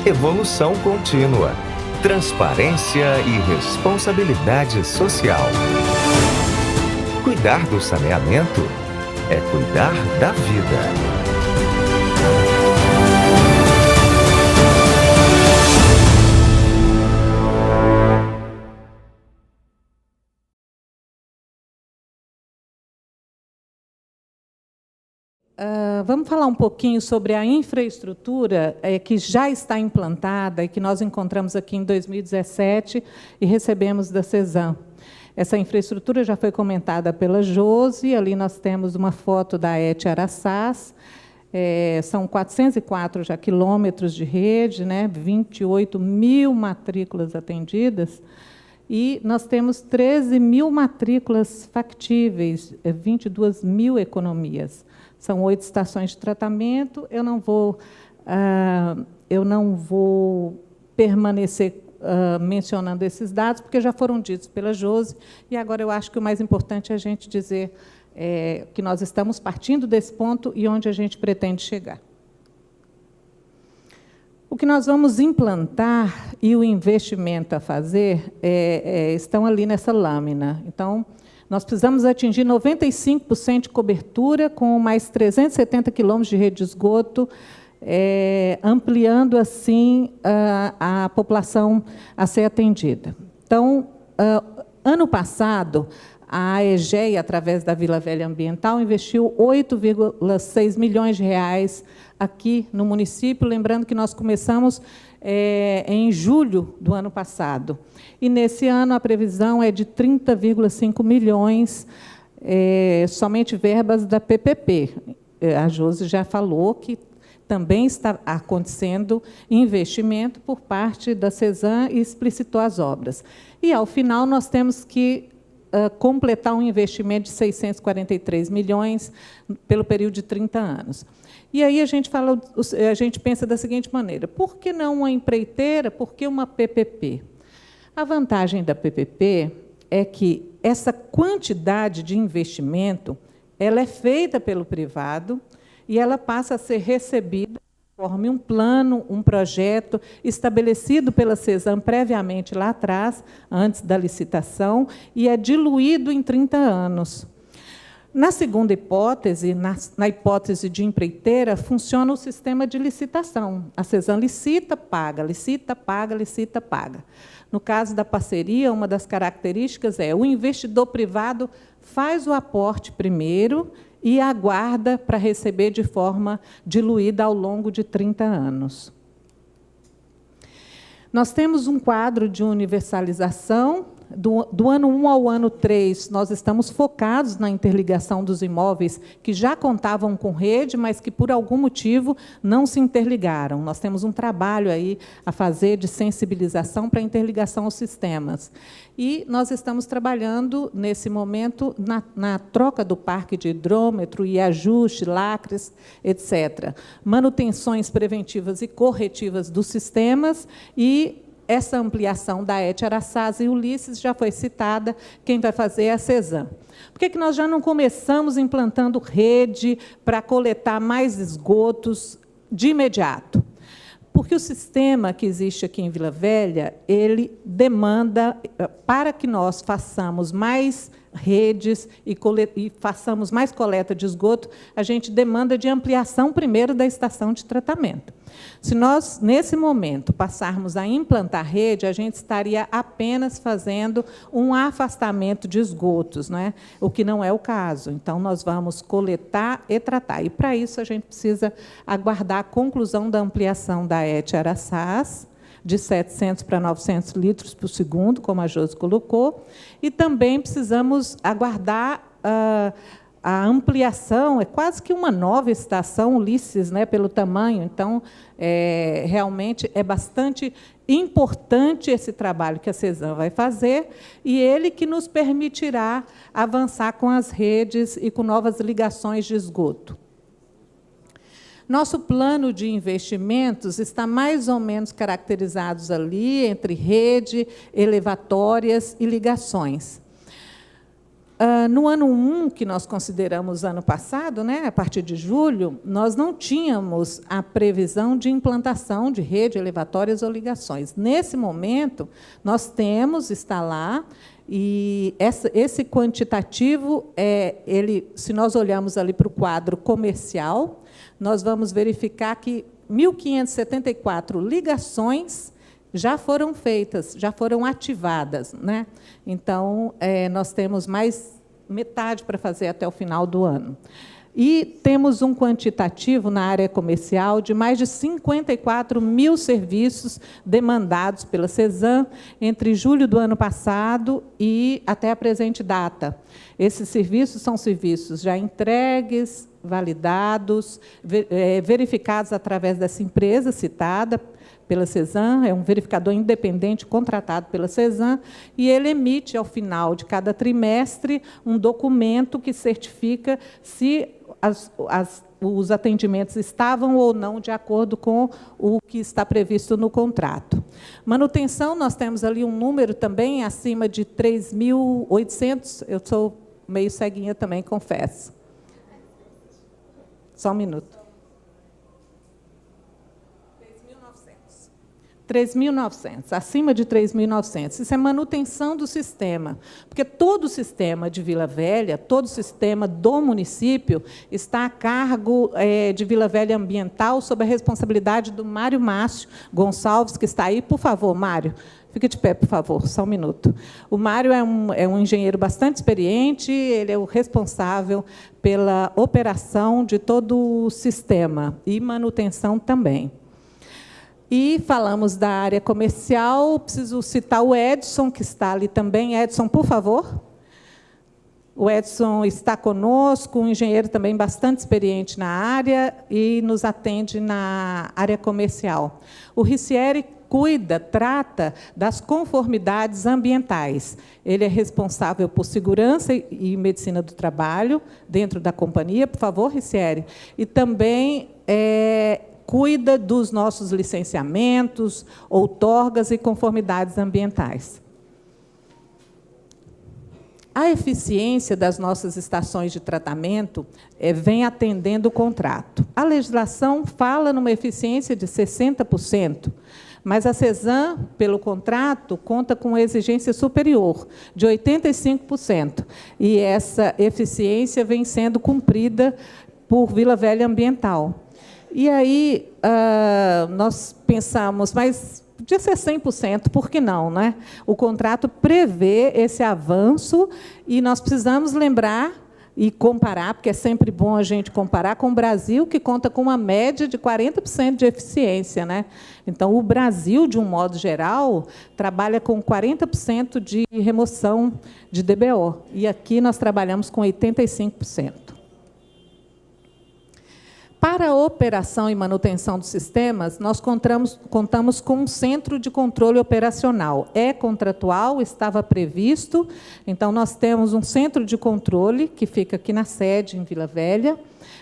evolução contínua, transparência e responsabilidade social. Cuidar do saneamento é cuidar da vida. Vamos falar um pouquinho sobre a infraestrutura que já está implantada e que nós encontramos aqui em 2017 e recebemos da CESAM. Essa infraestrutura já foi comentada pela Josi, ali nós temos uma foto da ET Araçás, são 404 já quilômetros de rede, né, 28 mil matrículas atendidas, e nós temos 13 mil matrículas factíveis, 22 mil economias. São 8 estações de tratamento. Eu não vou permanecer mencionando esses dados, porque já foram ditos pela Josi, e agora eu acho que o mais importante é a gente dizer que nós estamos partindo desse ponto e onde a gente pretende chegar. O que nós vamos implantar e o investimento a fazer estão ali nessa lâmina. Então, nós precisamos atingir 95% de cobertura, com mais 370 quilômetros de rede de esgoto, ampliando, assim, a população a ser atendida. Então, ano passado, a AEGEA, através da Vila Velha Ambiental, investiu 8,6 milhões de reais aqui no município, lembrando que nós começamos em julho do ano passado. E, nesse ano, a previsão é de 30,5 milhões, somente verbas da PPP. A Josi já falou que também está acontecendo investimento por parte da CESAM e explicitou as obras. E, ao final, nós temos que completar um investimento de 643 milhões pelo período de 30 anos. E aí a gente pensa da seguinte maneira: por que não uma empreiteira, por que uma PPP? A vantagem da PPP é que essa quantidade de investimento ela é feita pelo privado e ela passa a ser recebida conforme um plano, um projeto estabelecido pela CESAM previamente lá atrás, antes da licitação, e é diluído em 30 anos. Na segunda hipótese, na hipótese de empreiteira, funciona o sistema de licitação. A CESAM licita, paga, licita, paga, licita, paga. No caso da parceria, uma das características é o investidor privado faz o aporte primeiro e aguarda para receber de forma diluída ao longo de 30 anos. Nós temos um quadro de universalização. Do ano 1 ao ano 3, nós estamos focados na interligação dos imóveis que já contavam com rede, mas que, por algum motivo, não se interligaram. Nós temos um trabalho aí a fazer de sensibilização para a interligação aos sistemas. E nós estamos trabalhando, nesse momento, na troca do parque de hidrômetro e ajuste, lacres, etc. Manutenções preventivas e corretivas dos sistemas e essa ampliação da ET Araçás e Ulisses já foi citada, quem vai fazer é a CESAM. Por que nós já não começamos implantando rede para coletar mais esgotos de imediato? Porque o sistema que existe aqui em Vila Velha, ele demanda, para que nós façamos mais redes e façamos mais coleta de esgoto, a gente demanda de ampliação primeiro da estação de tratamento. Se nós, nesse momento, passarmos a implantar rede, a gente estaria apenas fazendo um afastamento de esgotos, não é? O que não é o caso. Então, nós vamos coletar e tratar. E, para isso, a gente precisa aguardar a conclusão da ampliação da ET Araçás, de 700 para 900 litros por segundo, como a Josi colocou, e também precisamos aguardar a ampliação, é quase que uma nova estação, Ulisses, né, pelo tamanho. Então, realmente, é bastante importante esse trabalho que a CESAM vai fazer, e ele que nos permitirá avançar com as redes e com novas ligações de esgoto. Nosso plano de investimentos está mais ou menos caracterizados ali entre rede, elevatórias e ligações. No ano 1, que nós consideramos ano passado, né, a partir de julho, nós não tínhamos a previsão de implantação de rede, elevatórias ou ligações. Nesse momento, nós temos, está lá, e esse quantitativo, se nós olharmos ali para o quadro comercial, nós vamos verificar que 1.574 ligações já foram feitas, já foram ativadas, né? Então, nós temos mais metade para fazer até o final do ano. E temos um quantitativo na área comercial de mais de 54 mil serviços demandados pela CESAM entre julho do ano passado e até a presente data. Esses serviços são serviços já entregues, validados, verificados através dessa empresa citada pela CESAM, é um verificador independente contratado pela CESAM, e ele emite, ao final de cada trimestre, um documento que certifica se os atendimentos estavam ou não de acordo com o que está previsto no contrato. Manutenção, nós temos ali um número também acima de 3.800, eu sou meio ceguinha também, confesso. Só um minuto. 3.900, acima de 3.900. Isso é manutenção do sistema, porque todo o sistema de Vila Velha, todo o sistema do município está a cargo de Vila Velha Ambiental, sob a responsabilidade do Mário Márcio Gonçalves, que está aí. Por favor, Mário, fica de pé, por favor, só um minuto. O Mário é um engenheiro bastante experiente, ele é o responsável pela operação de todo o sistema e manutenção também. E falamos da área comercial, preciso citar o Edson, que está ali também. Edson, por favor. O Edson está conosco, um engenheiro também bastante experiente na área e nos atende na área comercial. O Ricieri trata das conformidades ambientais. Ele é responsável por segurança e medicina do trabalho dentro da companhia. Por favor, Ricieri. E também cuida dos nossos licenciamentos, outorgas e conformidades ambientais. A eficiência das nossas estações de tratamento vem atendendo o contrato. A legislação fala numa eficiência de 60%, mas a CESAM, pelo contrato, conta com uma exigência superior, de 85%. E essa eficiência vem sendo cumprida por Vila Velha Ambiental. E aí, nós pensamos, mas podia ser 100%, por que não, né? O contrato prevê esse avanço e nós precisamos lembrar e comparar, porque é sempre bom a gente comparar com o Brasil, que conta com uma média de 40% de eficiência, né? Então, o Brasil, de um modo geral, trabalha com 40% de remoção de DBO, e aqui nós trabalhamos com 85%. Para a operação e manutenção dos sistemas, nós contamos com um centro de controle operacional. É contratual, estava previsto, então nós temos um centro de controle, que fica aqui na sede, em Vila Velha.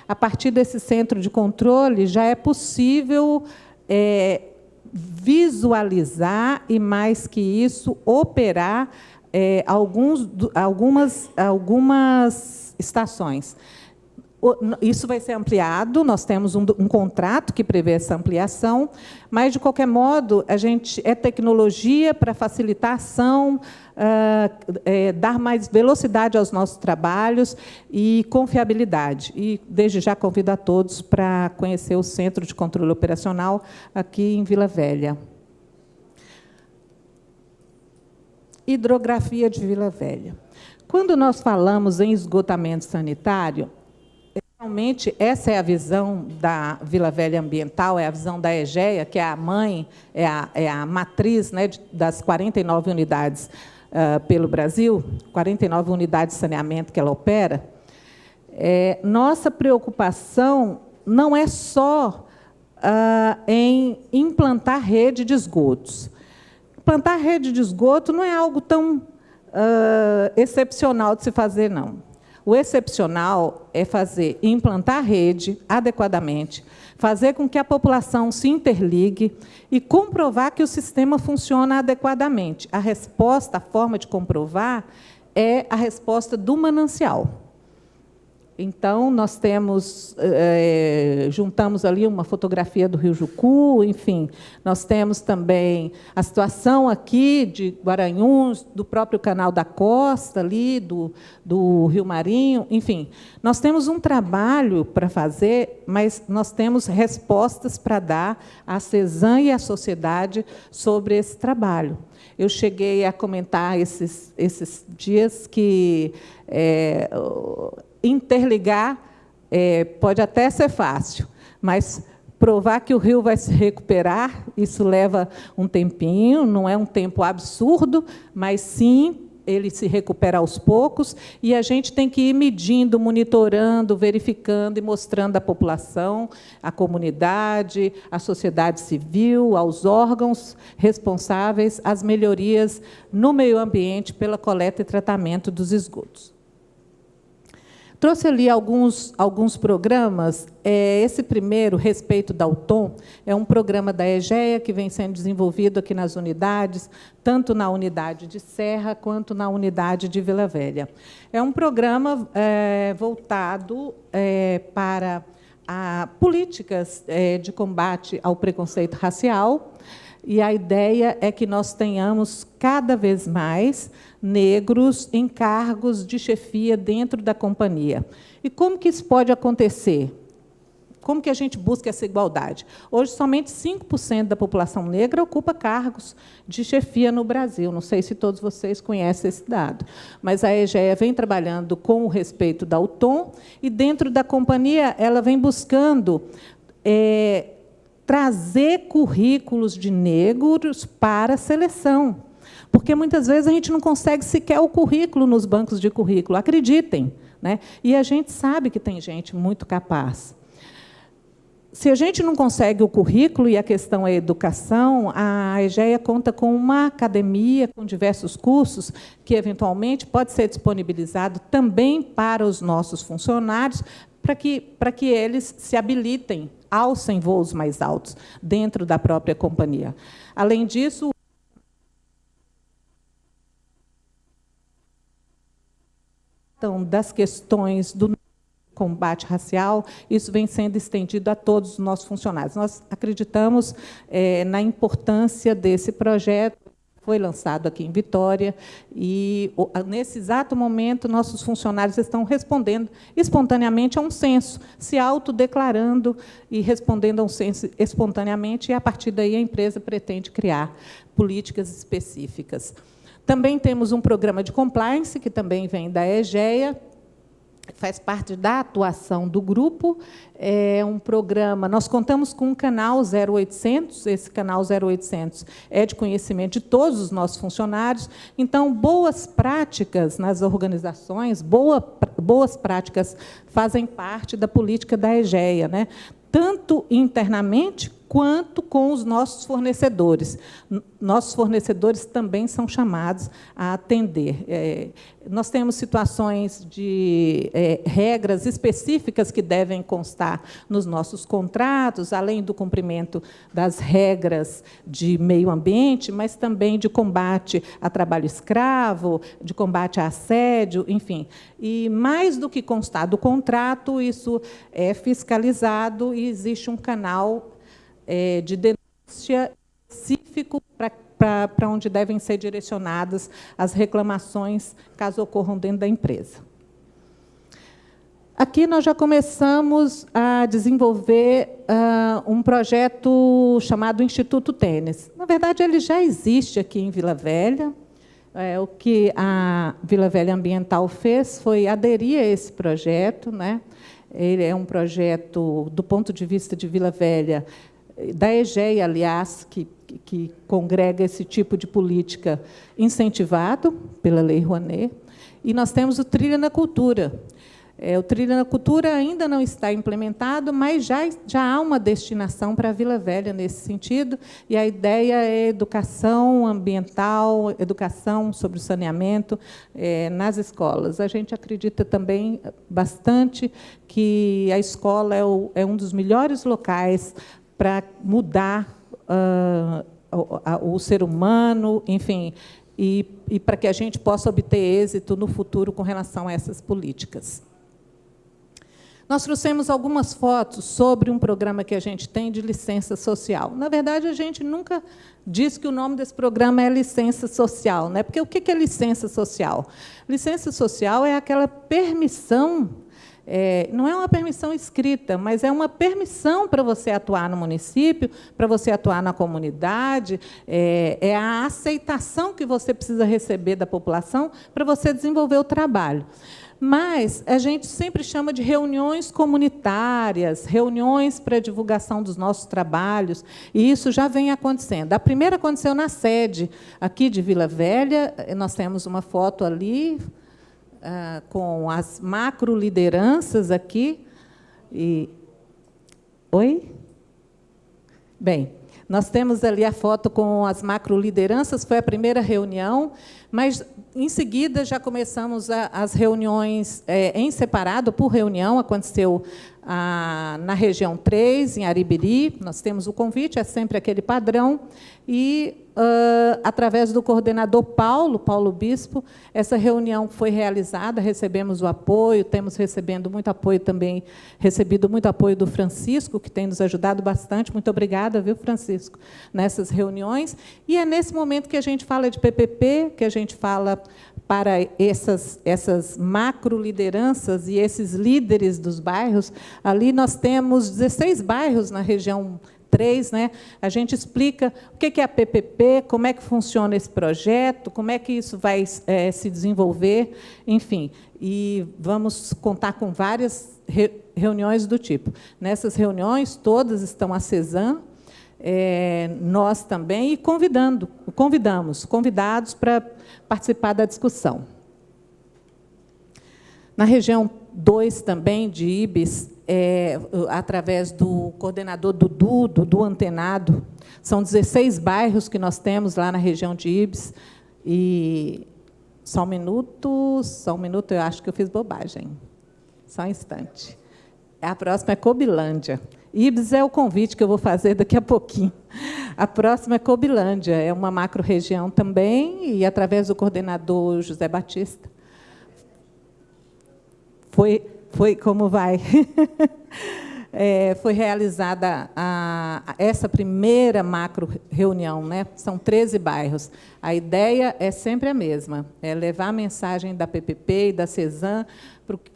A partir desse centro de controle, já é possível visualizar e, mais que isso, operar algumas estações. Isso vai ser ampliado, nós temos um contrato que prevê essa ampliação, mas, de qualquer modo, é tecnologia para facilitar a ação, dar mais velocidade aos nossos trabalhos e confiabilidade. E, desde já, convido a todos para conhecer o Centro de Controle Operacional aqui em Vila Velha. Hidrografia de Vila Velha. Quando nós falamos em esgotamento sanitário, realmente, essa é a visão da Vila Velha Ambiental, é a visão da EGEA, que é a mãe, é a matriz, né, das 49 unidades pelo Brasil, 49 unidades de saneamento que ela opera. Nossa preocupação não é só em implantar rede de esgotos. Implantar rede de esgoto não é algo tão excepcional de se fazer, não. O excepcional é implantar a rede adequadamente, fazer com que a população se interligue e comprovar que o sistema funciona adequadamente. A resposta, a forma de comprovar, é a resposta do manancial. Então, nós juntamos ali uma fotografia do Rio Jucu, enfim, nós temos também a situação aqui de Guaranhuns, do próprio Canal da Costa, ali, do Rio Marinho, enfim. Nós temos um trabalho para fazer, mas nós temos respostas para dar à CESAM e à sociedade sobre esse trabalho. Eu cheguei a comentar esses dias que interligar pode até ser fácil, mas provar que o rio vai se recuperar, isso leva um tempinho, não é um tempo absurdo, mas sim ele se recupera aos poucos, e a gente tem que ir medindo, monitorando, verificando e mostrando à população, à comunidade, à sociedade civil, aos órgãos responsáveis, as melhorias no meio ambiente pela coleta e tratamento dos esgotos. Trouxe ali alguns programas. Esse primeiro, Respeito Dalton, é um programa da EGEA que vem sendo desenvolvido aqui nas unidades, tanto na unidade de Serra quanto na unidade de Vila Velha. É um programa voltado para políticas de combate ao preconceito racial, e a ideia é que nós tenhamos cada vez mais negros em cargos de chefia dentro da companhia. E como que isso pode acontecer? Como que a gente busca essa igualdade? Hoje, somente 5% da população negra ocupa cargos de chefia no Brasil. Não sei se todos vocês conhecem esse dado, mas a EGEA vem trabalhando com o Respeito Dalton, e, dentro da companhia, ela vem buscando trazer currículos de negros para a seleção. Porque, muitas vezes, a gente não consegue sequer o currículo nos bancos de currículo, acreditem, né? E a gente sabe que tem gente muito capaz. Se a gente não consegue o currículo, e a questão é a educação, a EGEA conta com uma academia, com diversos cursos, que, eventualmente, pode ser disponibilizado também para os nossos funcionários, para que eles se habilitem, alcem voos mais altos dentro da própria companhia. Além disso, das questões do combate racial, isso vem sendo estendido a todos os nossos funcionários. Nós acreditamos na importância desse projeto, foi lançado aqui em Vitória, e, nesse exato momento, nossos funcionários estão respondendo espontaneamente a um censo, se autodeclarando e respondendo a um censo espontaneamente, e, a partir daí, a empresa pretende criar políticas específicas. Também temos um programa de compliance, que também vem da EGEA, faz parte da atuação do grupo. É um programa, nós contamos com um canal 0800, esse canal 0800 é de conhecimento de todos os nossos funcionários. Então, boas práticas nas organizações, boas práticas fazem parte da política da EGEA, né? Tanto internamente quanto com os nossos fornecedores. Nossos fornecedores também são chamados a atender. Nós temos situações de regras específicas que devem constar nos nossos contratos, além do cumprimento das regras de meio ambiente, mas também de combate a trabalho escravo, de combate a assédio, enfim. E, mais do que constar do contrato, isso é fiscalizado, e existe um canal de denúncia específico para onde devem ser direcionadas as reclamações, caso ocorram dentro da empresa. Aqui nós já começamos a desenvolver um projeto chamado Instituto Tênis. Na verdade, ele já existe aqui em Vila Velha. O que a Vila Velha Ambiental fez foi aderir a esse projeto, né? Ele é um projeto, do ponto de vista de Vila Velha, da EGEA, aliás, que congrega esse tipo de política incentivado pela Lei Rouanet. E nós temos o Trilha na Cultura. O Trilha na Cultura ainda não está implementado, mas já há uma destinação para a Vila Velha nesse sentido, e a ideia é educação ambiental, educação sobre o saneamento nas escolas. A gente acredita também bastante que a escola é um dos melhores locais para mudar o ser humano, enfim, e para que a gente possa obter êxito no futuro com relação a essas políticas. Nós trouxemos algumas fotos sobre um programa que a gente tem de licença social. Na verdade, a gente nunca diz que o nome desse programa é licença social, né? Porque o que é licença social? Licença social é aquela permissão, não é uma permissão escrita, mas é uma permissão para você atuar no município, para você atuar na comunidade, é a aceitação que você precisa receber da população para você desenvolver o trabalho. mas a gente sempre chama de reuniões comunitárias, reuniões para divulgação dos nossos trabalhos, e isso já vem acontecendo. A primeira aconteceu na sede aqui de Vila Velha, nós temos uma foto ali, com as macro-lideranças aqui. Oi? Bem, nós temos ali a foto com as macro-lideranças, foi a primeira reunião, mas, em seguida, já começamos as reuniões em separado, por reunião, aconteceu na região 3, em Aribiri, nós temos o convite, é sempre aquele padrão, e, através do coordenador Paulo Bispo, essa reunião foi realizada, recebemos o apoio, temos recebido muito apoio do Francisco, que tem nos ajudado bastante, muito obrigada, viu, Francisco, nessas reuniões, e é nesse momento que a gente fala de PPP, que a gente fala para essas macro-lideranças e esses líderes dos bairros. Ali nós temos 16 bairros na região 3, né? A gente explica o que é a PPP, como é que funciona esse projeto, como é que isso vai se desenvolver, enfim. E vamos contar com várias reuniões do tipo. Nessas reuniões, todas estão a CESAM, nós também, e convidamos convidados para participar da discussão. Na região 2 também, de Ibis, através do coordenador Dudu Antenado, são 16 bairros que nós temos lá na região de Ibis, e só um minuto, eu acho que eu fiz bobagem. Só um instante. A próxima é Cobilândia. Ibis é o convite que eu vou fazer daqui a pouquinho. A próxima é Cobilândia, é uma macro-região também, e, através do coordenador José Batista, foi como vai? Foi realizada essa primeira macro-reunião, né? São 13 bairros. A ideia é sempre a mesma, é levar a mensagem da PPP e da CESAM,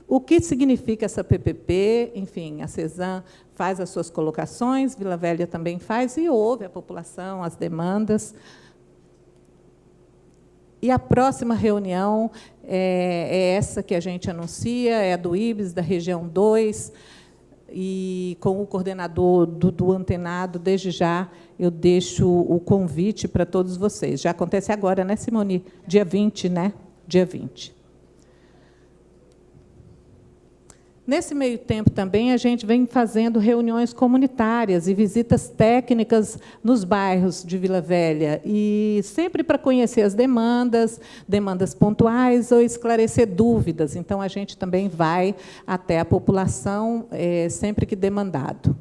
o que significa essa PPP, enfim, a CESAM faz as suas colocações, Vila Velha também faz, e ouve a população, as demandas. E a próxima reunião é essa que a gente anuncia, é a do Ibis, da região 2, e com o coordenador do Antenado, desde já, eu deixo o convite para todos vocês. Já acontece agora, né, Simone? Dia 20, né? Dia 20. Nesse meio tempo também, a gente vem fazendo reuniões comunitárias e visitas técnicas nos bairros de Vila Velha, e sempre para conhecer as demandas pontuais ou esclarecer dúvidas. Então, a gente também vai até a população sempre que demandado.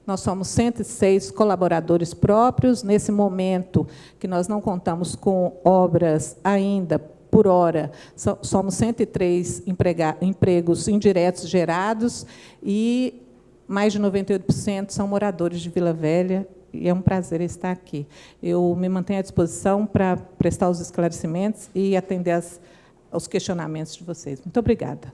Nós somos 106 colaboradores próprios. Nesse momento, que nós não contamos com obras ainda, por hora, somos 103 empregos indiretos gerados, e mais de 98% são moradores de Vila Velha, e é um prazer estar aqui. Eu me mantenho à disposição para prestar os esclarecimentos e atender aos questionamentos de vocês. Muito obrigada.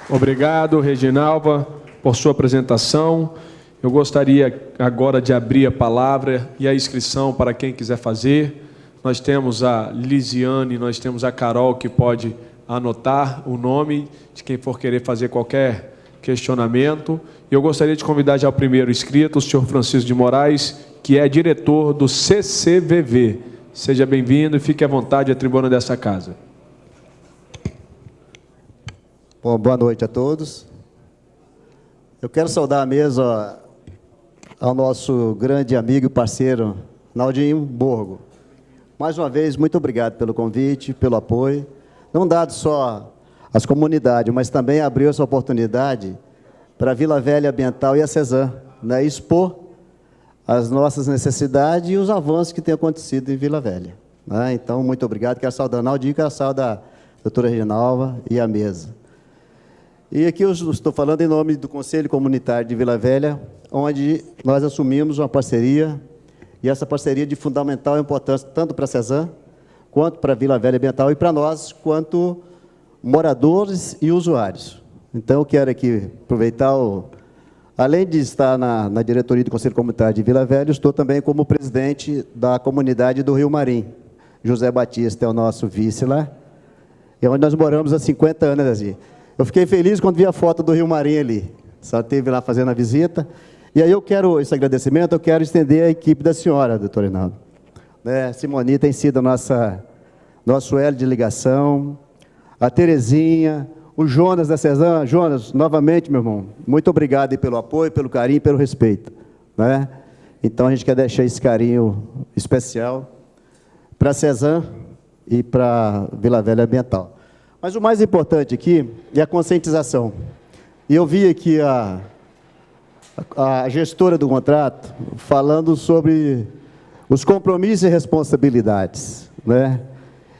Obrigado, Reginalva, por sua apresentação. Eu gostaria agora de abrir a palavra e a inscrição para quem quiser fazer. Nós temos a Lisiane, nós temos a Carol, que pode anotar o nome de quem for querer fazer qualquer questionamento. E eu gostaria de convidar já o primeiro inscrito, o senhor Francisco de Moraes, que é diretor do CCVV. Seja bem-vindo e fique à vontade, a tribuna dessa casa. Bom, boa noite a todos. Eu quero saudar a mesa ao nosso grande amigo e parceiro, Naldinho Borgo. Mais uma vez, muito obrigado pelo convite, pelo apoio, não dado só às comunidades, mas também abriu essa oportunidade para a Vila Velha Ambiental e a CESAM, né, expor as nossas necessidades e os avanços que têm acontecido em Vila Velha. Né? Então, muito obrigado. Quero saudar o Naldinho, quero saudar a doutora Reginalva e a mesa. E aqui eu estou falando em nome do Conselho Comunitário de Vila Velha, onde nós assumimos uma parceria, e essa parceria de fundamental importância, tanto para a CESAM, quanto para a Vila Velha Ambiental, e para nós, quanto moradores e usuários. Então, eu quero aqui aproveitar, além de estar na diretoria do Conselho Comunitário de Vila Velha, estou também como presidente da comunidade do Rio Marim, José Batista é o nosso vice lá, é onde nós moramos há 50 anos. Assim. Eu fiquei feliz quando vi a foto do Rio Marinho ali, só esteve lá fazendo a visita, e aí eu quero, esse agradecimento, eu quero estender à equipe da senhora, doutor Reinaldo. Simoni tem sido nosso elo de ligação, a Terezinha, o Jonas da Cezan. Jonas, novamente, meu irmão, muito obrigado aí pelo apoio, pelo carinho e pelo respeito. Né? Então, a gente quer deixar esse carinho especial para a Cezan e para Vila Velha Ambiental. Mas o mais importante aqui é a conscientização. E eu vi aqui a gestora do contrato falando sobre os compromissos e responsabilidades. Né?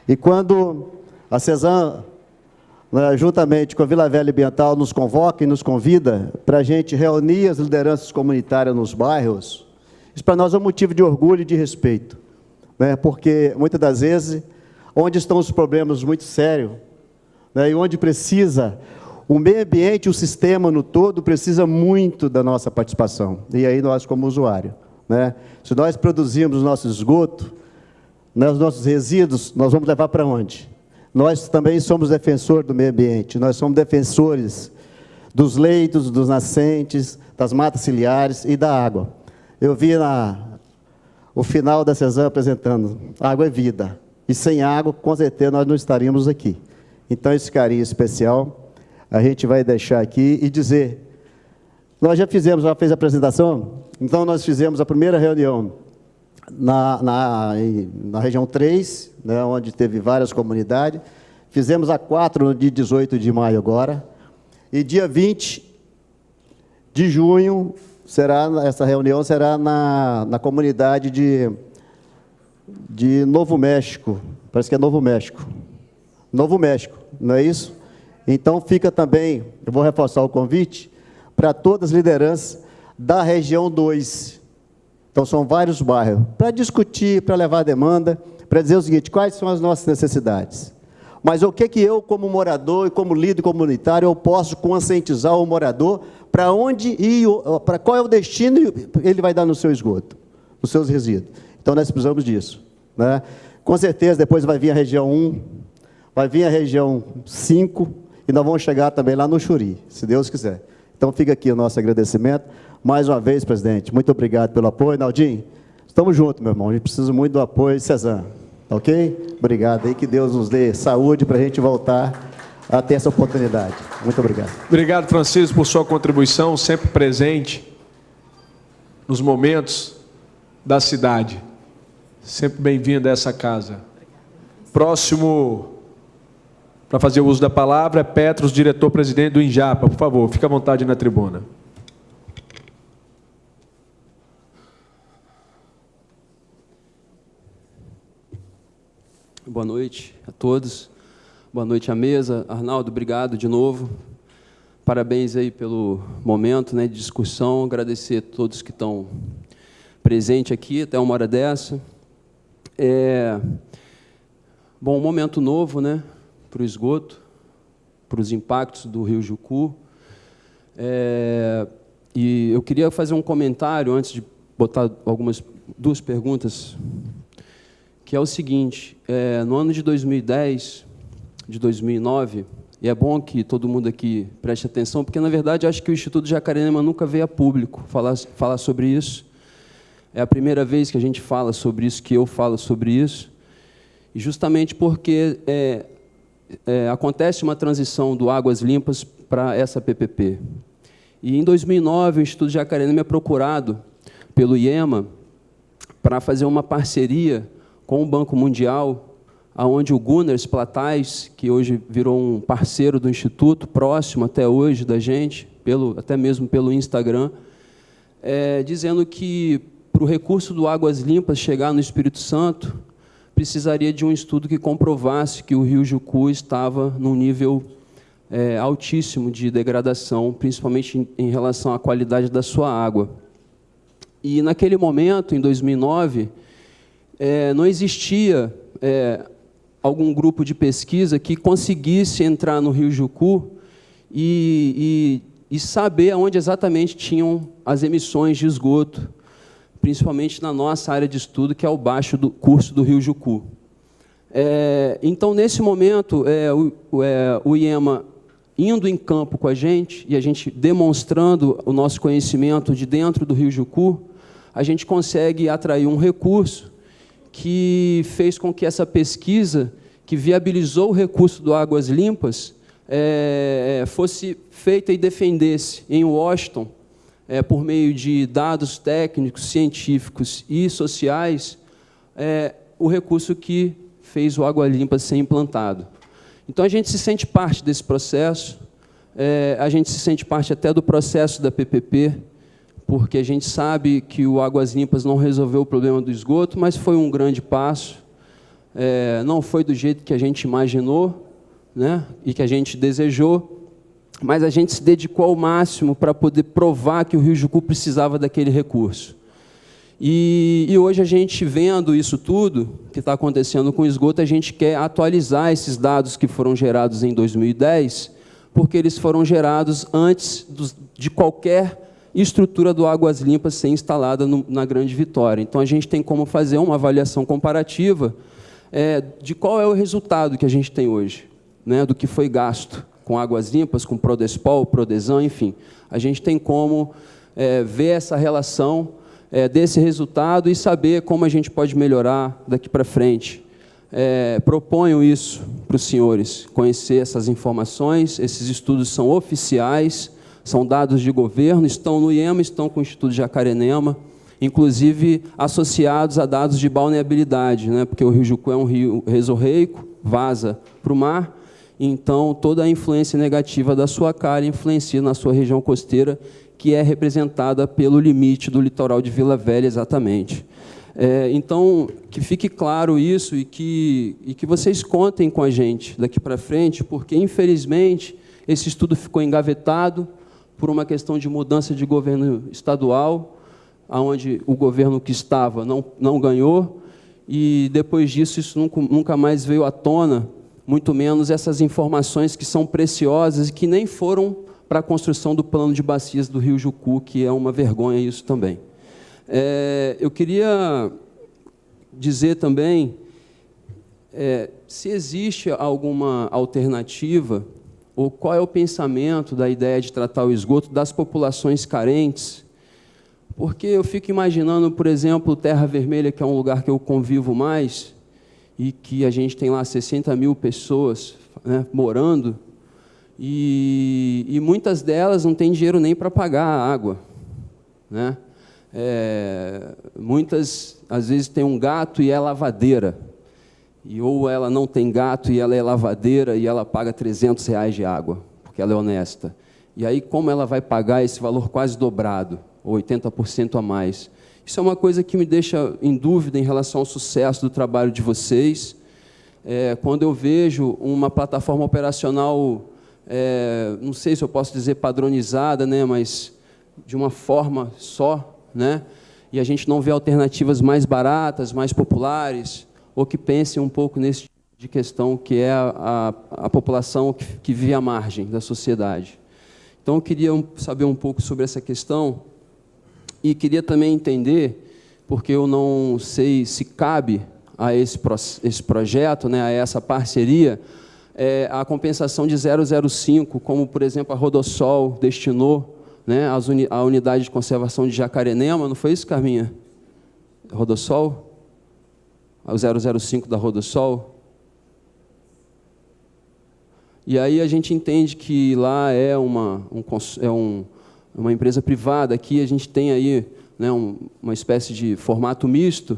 E quando a Cezan, juntamente com a Vila Velha Ambiental, nos convoca e nos convida para a gente reunir as lideranças comunitárias nos bairros, isso para nós é um motivo de orgulho e de respeito, né? Porque, muitas das vezes, onde estão os problemas muito sérios, né? E onde precisa, o meio ambiente, o sistema no todo, precisa muito da nossa participação, e aí nós como usuário. Né? Se nós produzirmos nosso esgoto, né, os nossos resíduos, nós vamos levar para onde? Nós também somos defensores do meio ambiente, nós somos defensores dos leitos, dos nascentes, das matas ciliares e da água. Eu vi o final da Cezan apresentando, água é vida, e sem água, com certeza, nós não estaríamos aqui. Então, esse carinho especial, a gente vai deixar aqui e dizer, nós já fez a apresentação, então nós fizemos a primeira reunião na região 3, né, onde teve várias comunidades, fizemos a 4 no dia 18 de maio agora, e dia 20 de junho, essa reunião será na comunidade de Novo México, parece que é Novo México, não é isso? Então fica também, eu vou reforçar o convite, para todas as lideranças da região 2, então são vários bairros, para discutir, para levar a demanda, para dizer o seguinte, quais são as nossas necessidades, mas o que eu, como morador e como líder comunitário, eu posso conscientizar o morador para onde ir, para qual é o destino ele vai dar no seu esgoto, nos seus resíduos. Então, nós precisamos disso. Né? Com certeza, depois vai vir a região 1, vai vir a região 5, e nós vamos chegar também lá no Xuri, se Deus quiser. Então, fica aqui o nosso agradecimento. Mais uma vez, presidente, muito obrigado pelo apoio. Naldinho, estamos juntos, meu irmão. A gente precisa muito do apoio de Cezan. Ok? Obrigado. E que Deus nos dê saúde para a gente voltar a ter essa oportunidade. Muito obrigado. Obrigado, Francisco, por sua contribuição, sempre presente nos momentos da cidade. Sempre bem-vindo a essa casa. Próximo, para fazer o uso da palavra, é Petros, diretor-presidente do INJAPA. Por favor, fique à vontade na tribuna. Boa noite a todos. Boa noite à mesa. Arnaldo, obrigado de novo. Parabéns aí pelo momento, né, de discussão. Agradecer a todos que estão presentes aqui até uma hora dessa. Bom, um momento novo, né, para o esgoto, para os impactos do Rio Jucu. E eu queria fazer um comentário antes de botar duas perguntas, que é o seguinte: no ano de 2010, de 2009, e é bom que todo mundo aqui preste atenção, porque, na verdade, acho que o Instituto Jacareima nunca veio a público falar sobre isso. É a primeira vez que a gente fala sobre isso, que eu falo sobre isso, e justamente porque acontece uma transição do Águas Limpas para essa PPP. E, em 2009, o Instituto Jacareima é procurado pelo IEMA para fazer uma parceria com o Banco Mundial, onde o Gunnar Platais, que hoje virou um parceiro do Instituto, próximo até hoje da gente, até mesmo pelo Instagram, dizendo que, para o recurso do Águas Limpas chegar no Espírito Santo, precisaria de um estudo que comprovasse que o Rio Jucu estava num nível altíssimo de degradação, principalmente em relação à qualidade da sua água. E, naquele momento, em 2009, não existia algum grupo de pesquisa que conseguisse entrar no Rio Jucu e saber onde exatamente tinham as emissões de esgoto, principalmente na nossa área de estudo, que é o baixo do curso do Rio Jucu. Então, nesse momento, o IEMA indo em campo com a gente, e a gente demonstrando o nosso conhecimento de dentro do Rio Jucu, a gente consegue atrair um recurso que fez com que essa pesquisa, que viabilizou o recurso do Águas Limpas, fosse feita e defendesse em Washington, por meio de dados técnicos, científicos e sociais, o recurso que fez o Água Limpa ser implantado. Então, a gente se sente parte desse processo, a gente se sente parte até do processo da PPP, porque a gente sabe que o Águas Limpas não resolveu o problema do esgoto, mas foi um grande passo, não foi do jeito que a gente imaginou, né, e que a gente desejou, mas a gente se dedicou ao máximo para poder provar que o Rio Jucu precisava daquele recurso. E hoje, a gente vendo isso tudo que está acontecendo com o esgoto, a gente quer atualizar esses dados que foram gerados em 2010, porque eles foram gerados antes de qualquer estrutura do Águas Limpas ser instalada na Grande Vitória. Então, a gente tem como fazer uma avaliação comparativa de qual é o resultado que a gente tem hoje, né, do que foi gasto com Águas Limpas, com Prodespol, Prodesan, enfim. A gente tem como ver essa relação desse resultado e saber como a gente pode melhorar daqui para frente. Proponho isso para os senhores, conhecer essas informações. Esses estudos são oficiais, são dados de governo, estão no IEMA, estão com o Instituto Jacarenema, inclusive associados a dados de balneabilidade, né? Porque o Rio Jucu é um rio resorreico, vaza para o mar, então toda a influência negativa da sua calha influencia na sua região costeira, que é representada pelo limite do litoral de Vila Velha, exatamente. Então, que fique claro isso e que vocês contem com a gente daqui para frente, porque, infelizmente, esse estudo ficou engavetado por uma questão de mudança de governo estadual, onde o governo que estava não ganhou, e, depois disso, isso nunca mais veio à tona, muito menos essas informações que são preciosas e que nem foram para a construção do plano de bacias do Rio Jucu, que é uma vergonha isso também. Eu queria dizer também se existe alguma alternativa, ou qual é o pensamento da ideia de tratar o esgoto das populações carentes, porque eu fico imaginando, por exemplo, Terra Vermelha, que é um lugar que eu convivo mais, e que a gente tem lá 60 mil pessoas, né, morando, e muitas delas não têm dinheiro nem para pagar a água, né? Muitas, às vezes, têm um gato e é lavadeira, ou ela não tem gato e ela é lavadeira e ela paga R$300 de água, porque ela é honesta. E aí, como ela vai pagar esse valor quase dobrado, ou 80% a mais? Isso é uma coisa que me deixa em dúvida em relação ao sucesso do trabalho de vocês. Quando eu vejo uma plataforma operacional, não sei se eu posso dizer padronizada, né, mas de uma forma só, né, e a gente não vê alternativas mais baratas, mais populares, ou que pensem um pouco nesse tipo de questão, que é a população que vive à margem da sociedade. Então, eu queria saber um pouco sobre essa questão, e queria também entender, porque eu não sei se cabe a esse projeto, né, a essa parceria, a compensação de 0,05, como, por exemplo, a Rodossol destinou, né, a unidade de conservação de Jacarenema, não foi isso, Carminha? Rodossol? O 0,05 da Rodossol? E aí a gente entende que lá é uma empresa privada, aqui a gente tem aí, né, uma espécie de formato misto,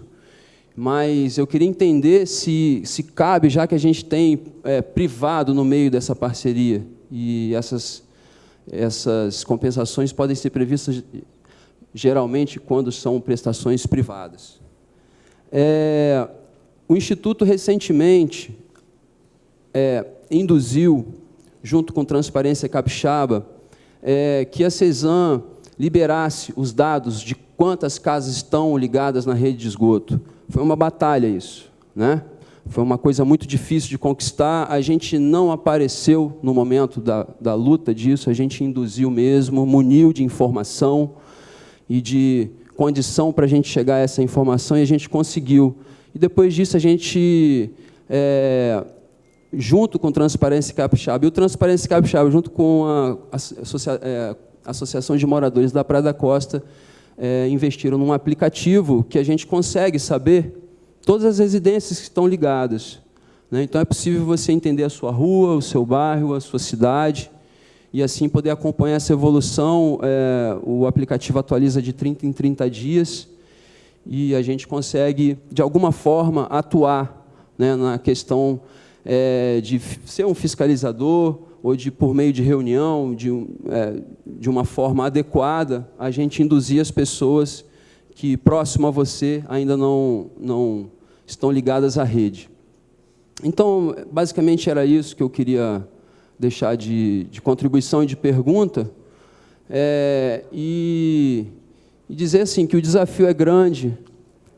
mas eu queria entender se cabe, já que a gente tem privado no meio dessa parceria, e essas compensações podem ser previstas geralmente quando são prestações privadas. O Instituto recentemente induziu, junto com Transparência Capixaba, que a CESAM liberasse os dados de quantas casas estão ligadas na rede de esgoto. Foi uma batalha isso, né? Foi uma coisa muito difícil de conquistar. A gente não apareceu no momento da luta disso, a gente induziu mesmo, muniu de informação e de condição para a gente chegar a essa informação, e a gente conseguiu. E depois disso a gente junto com Transparência Capixaba. E o Transparência Capixaba, junto com a Associação de Moradores da Praia da Costa, investiram num aplicativo que a gente consegue saber todas as residências que estão ligadas, né? Então, é possível você entender a sua rua, o seu bairro, a sua cidade, e assim poder acompanhar essa evolução. O aplicativo atualiza de 30 em 30 dias, e a gente consegue, de alguma forma, atuar, né, na questão de ser um fiscalizador, ou de, por meio de reunião, de uma forma adequada, a gente induzir as pessoas que, próximo a você, ainda não estão ligadas à rede. Então, basicamente, era isso que eu queria deixar de contribuição e de pergunta, e dizer assim, que o desafio é grande,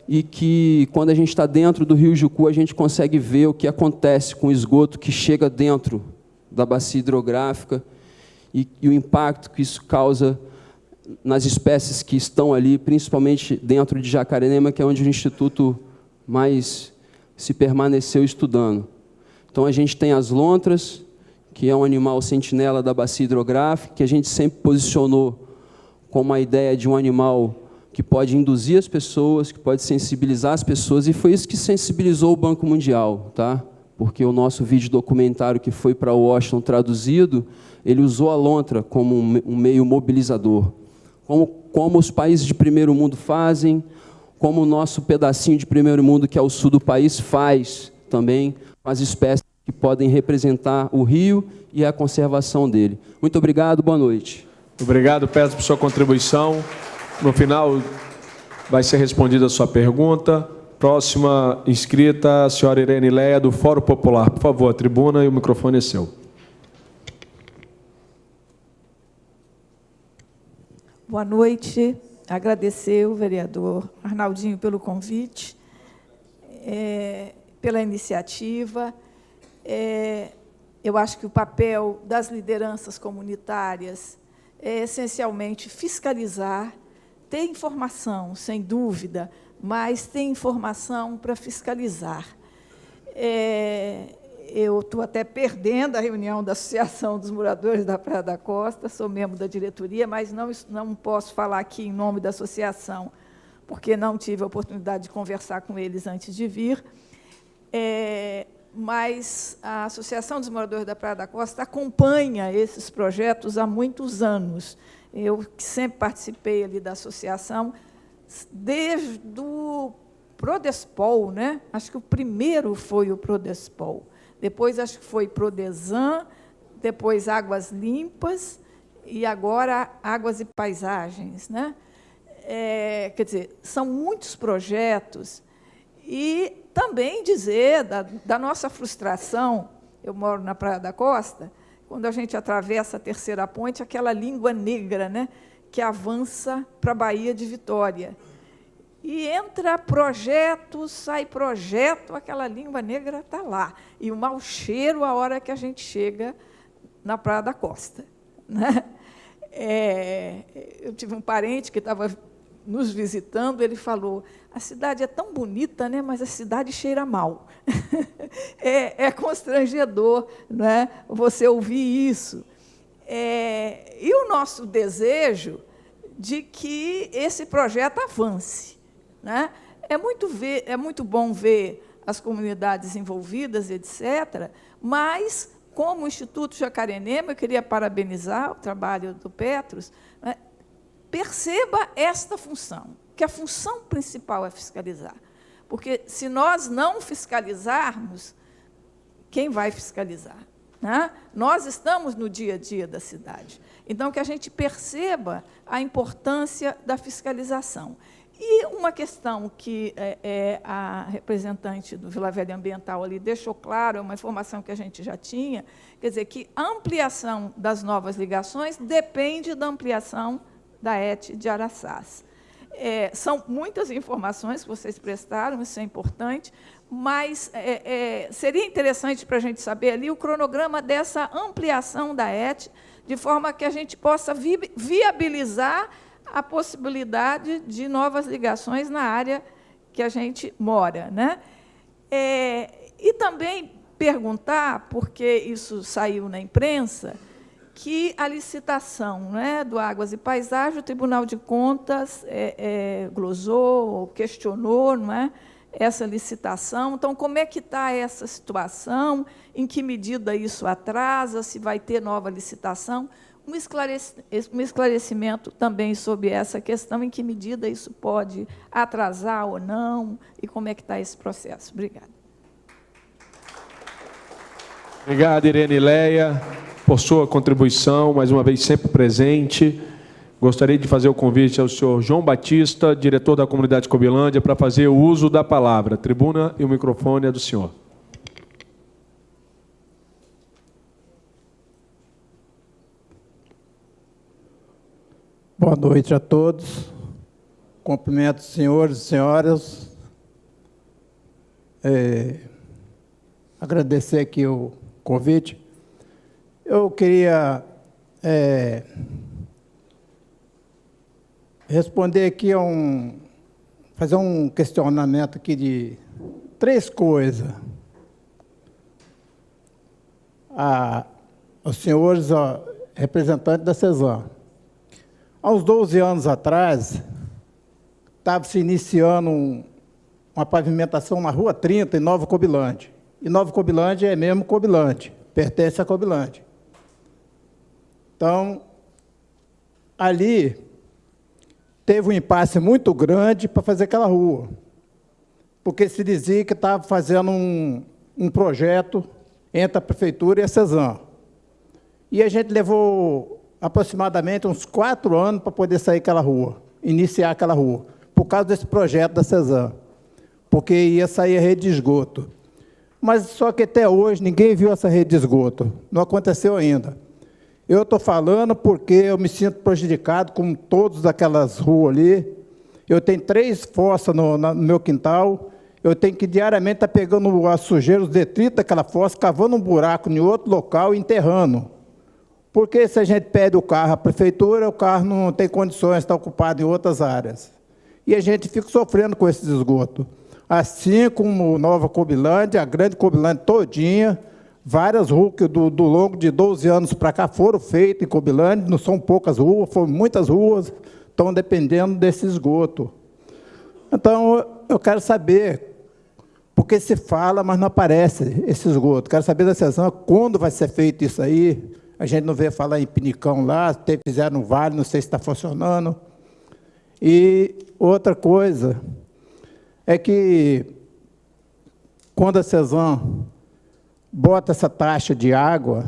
e que, quando a gente está dentro do Rio Jucu, a gente consegue ver o que acontece com o esgoto que chega dentro da bacia hidrográfica, e o impacto que isso causa nas espécies que estão ali, principalmente dentro de Jacarenema, que é onde o Instituto mais se permaneceu estudando. Então, a gente tem as lontras, que é um animal sentinela da bacia hidrográfica, que a gente sempre posicionou como a ideia de um animal que pode induzir as pessoas, que pode sensibilizar as pessoas, e foi isso que sensibilizou o Banco Mundial, tá? Porque o nosso vídeo documentário que foi para Washington traduzido, ele usou a lontra como um meio mobilizador. Como os países de primeiro mundo fazem, como o nosso pedacinho de primeiro mundo, que é o sul do país, faz também com as espécies que podem representar o rio e a conservação dele. Muito obrigado, boa noite. Obrigado, Pedro, por sua contribuição. No final, vai ser respondida a sua pergunta. Próxima inscrita, a senhora Irene Leia, do Fórum Popular. Por favor, a tribuna e o microfone é seu. Boa noite. Agradecer o vereador Arnaldinho pelo convite, pela iniciativa. Eu acho que o papel das lideranças comunitárias é, essencialmente, fiscalizar, ter informação, sem dúvida, mas ter informação para fiscalizar. Eu estou até perdendo a reunião da Associação dos Moradores da Praia da Costa, sou membro da diretoria, mas não posso falar aqui em nome da associação, porque não tive a oportunidade de conversar com eles antes de vir. Mas a Associação dos Moradores da Praia da Costa acompanha esses projetos há muitos anos. Eu, que sempre participei ali da associação, desde o Prodespol, né? Acho que o primeiro foi o Prodespol. Depois, acho que foi Prodesan, depois Águas Limpas, e agora Águas e Paisagens, né? Quer dizer, são muitos projetos. E também dizer da nossa frustração, eu moro na Praia da Costa, quando a gente atravessa a Terceira Ponte, aquela língua negra, né, que avança para a Baía de Vitória. E entra projeto, sai projeto, aquela língua negra está lá. E o mau cheiro a hora que a gente chega na Praia da Costa, né? Eu tive um parente que estava nos visitando, ele falou, a cidade é tão bonita, né, mas a cidade cheira mal. É constrangedor, né, você ouvir isso. E o nosso desejo de que esse projeto avance, né? É muito bom ver as comunidades envolvidas, etc., mas, como o Instituto Jacarenema, eu queria parabenizar o trabalho do Petros, né? Perceba esta função, que a função principal é fiscalizar. Porque, se nós não fiscalizarmos, quem vai fiscalizar, né? Nós estamos no dia a dia da cidade. Então, que a gente perceba a importância da fiscalização. E uma questão que a representante do Vila Velha Ambiental ali deixou claro, é uma informação que a gente já tinha, quer dizer, que a ampliação das novas ligações depende da ampliação da ET de Araçás. São muitas informações que vocês prestaram, isso é importante, mas seria interessante para a gente saber ali o cronograma dessa ampliação da ET, de forma que a gente possa viabilizar a possibilidade de novas ligações na área que a gente mora, né? E também perguntar, porque isso saiu na imprensa, que a licitação, né, do Águas e Paisagem, o Tribunal de Contas glosou, questionou, não é, essa licitação. Então, como é que está essa situação? Em que medida isso atrasa? Se vai ter nova licitação? Um esclarecimento também sobre essa questão, em que medida isso pode atrasar ou não, e como é que está esse processo. Obrigada. Obrigado, Irene Leia, por sua contribuição, mais uma vez sempre presente. Gostaria de fazer o convite ao senhor João Batista, diretor da Comunidade Cobilândia, para fazer o uso da palavra. A tribuna e o microfone é do senhor. Boa noite a todos. Cumprimento os senhores e senhoras. Agradecer aqui o convite. Eu queria responder aqui fazer um questionamento aqui de 3 coisas. Os senhores representantes da CESAM. Há uns 12 anos atrás, estava se iniciando uma pavimentação na Rua 30, em Nova Cobilândia. E Nova Cobilândia é mesmo Cobilândia, pertence a Cobilândia. Então, ali teve um impasse muito grande para fazer aquela rua, porque se dizia que estava fazendo um projeto entre a Prefeitura e a CESAM. E a gente levou aproximadamente uns 4 anos para poder sair aquela rua, iniciar aquela rua, por causa desse projeto da CESAM, porque ia sair a rede de esgoto. Mas só que até hoje ninguém viu essa rede de esgoto, não aconteceu ainda. Eu estou falando porque eu me sinto prejudicado com todas aquelas ruas ali. Eu tenho 3 fossas no meu quintal, eu tenho que diariamente estar pegando a sujeira, os detritos daquela fossa, cavando um buraco em outro local e enterrando. Porque se a gente pede o carro à prefeitura, o carro não tem condições de estar ocupado em outras áreas. E a gente fica sofrendo com esse esgoto. Assim como Nova Cobilândia, a grande Cobilândia todinha, várias ruas que do longo de 12 anos para cá foram feitas em Cobilândia, não são poucas ruas, foram muitas ruas, estão dependendo desse esgoto. Então, eu quero saber, porque se fala, mas não aparece esse esgoto. Quero saber da CESAM quando vai ser feito isso aí. A gente não vê falar em Pinicão lá, fizeram no Vale, não sei se está funcionando. E outra coisa é que, quando a CESAM bota essa taxa de água,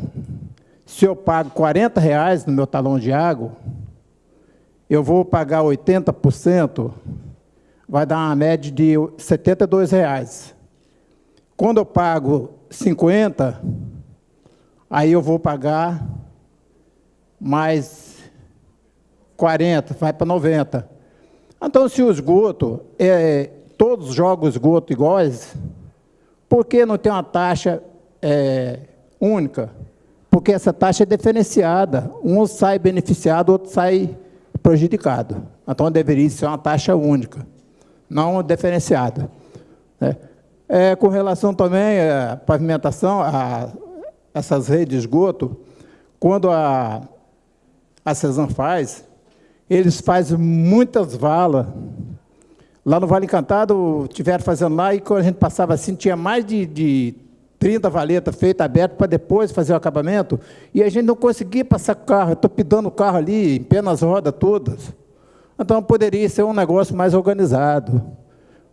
se eu pago R$40 no meu talão de água, eu vou pagar 80%, vai dar uma média de R$72. Quando eu pago 50%, aí eu vou pagar mais 40, vai para 90. Então, se o esgoto, todos jogam esgoto iguais, por que não tem uma taxa única? Porque essa taxa é diferenciada. Um sai beneficiado, outro sai prejudicado. Então, deveria ser uma taxa única, não diferenciada. Com relação também à pavimentação, essas redes de esgoto, quando a CESAM faz, eles fazem muitas valas. Lá no Vale Encantado, tiveram fazendo lá, e quando a gente passava assim, tinha mais de 30 valetas feitas, abertas, para depois fazer o acabamento, e a gente não conseguia passar com o carro, estou pidando o carro ali, em penas rodas todas. Então, poderia ser um negócio mais organizado.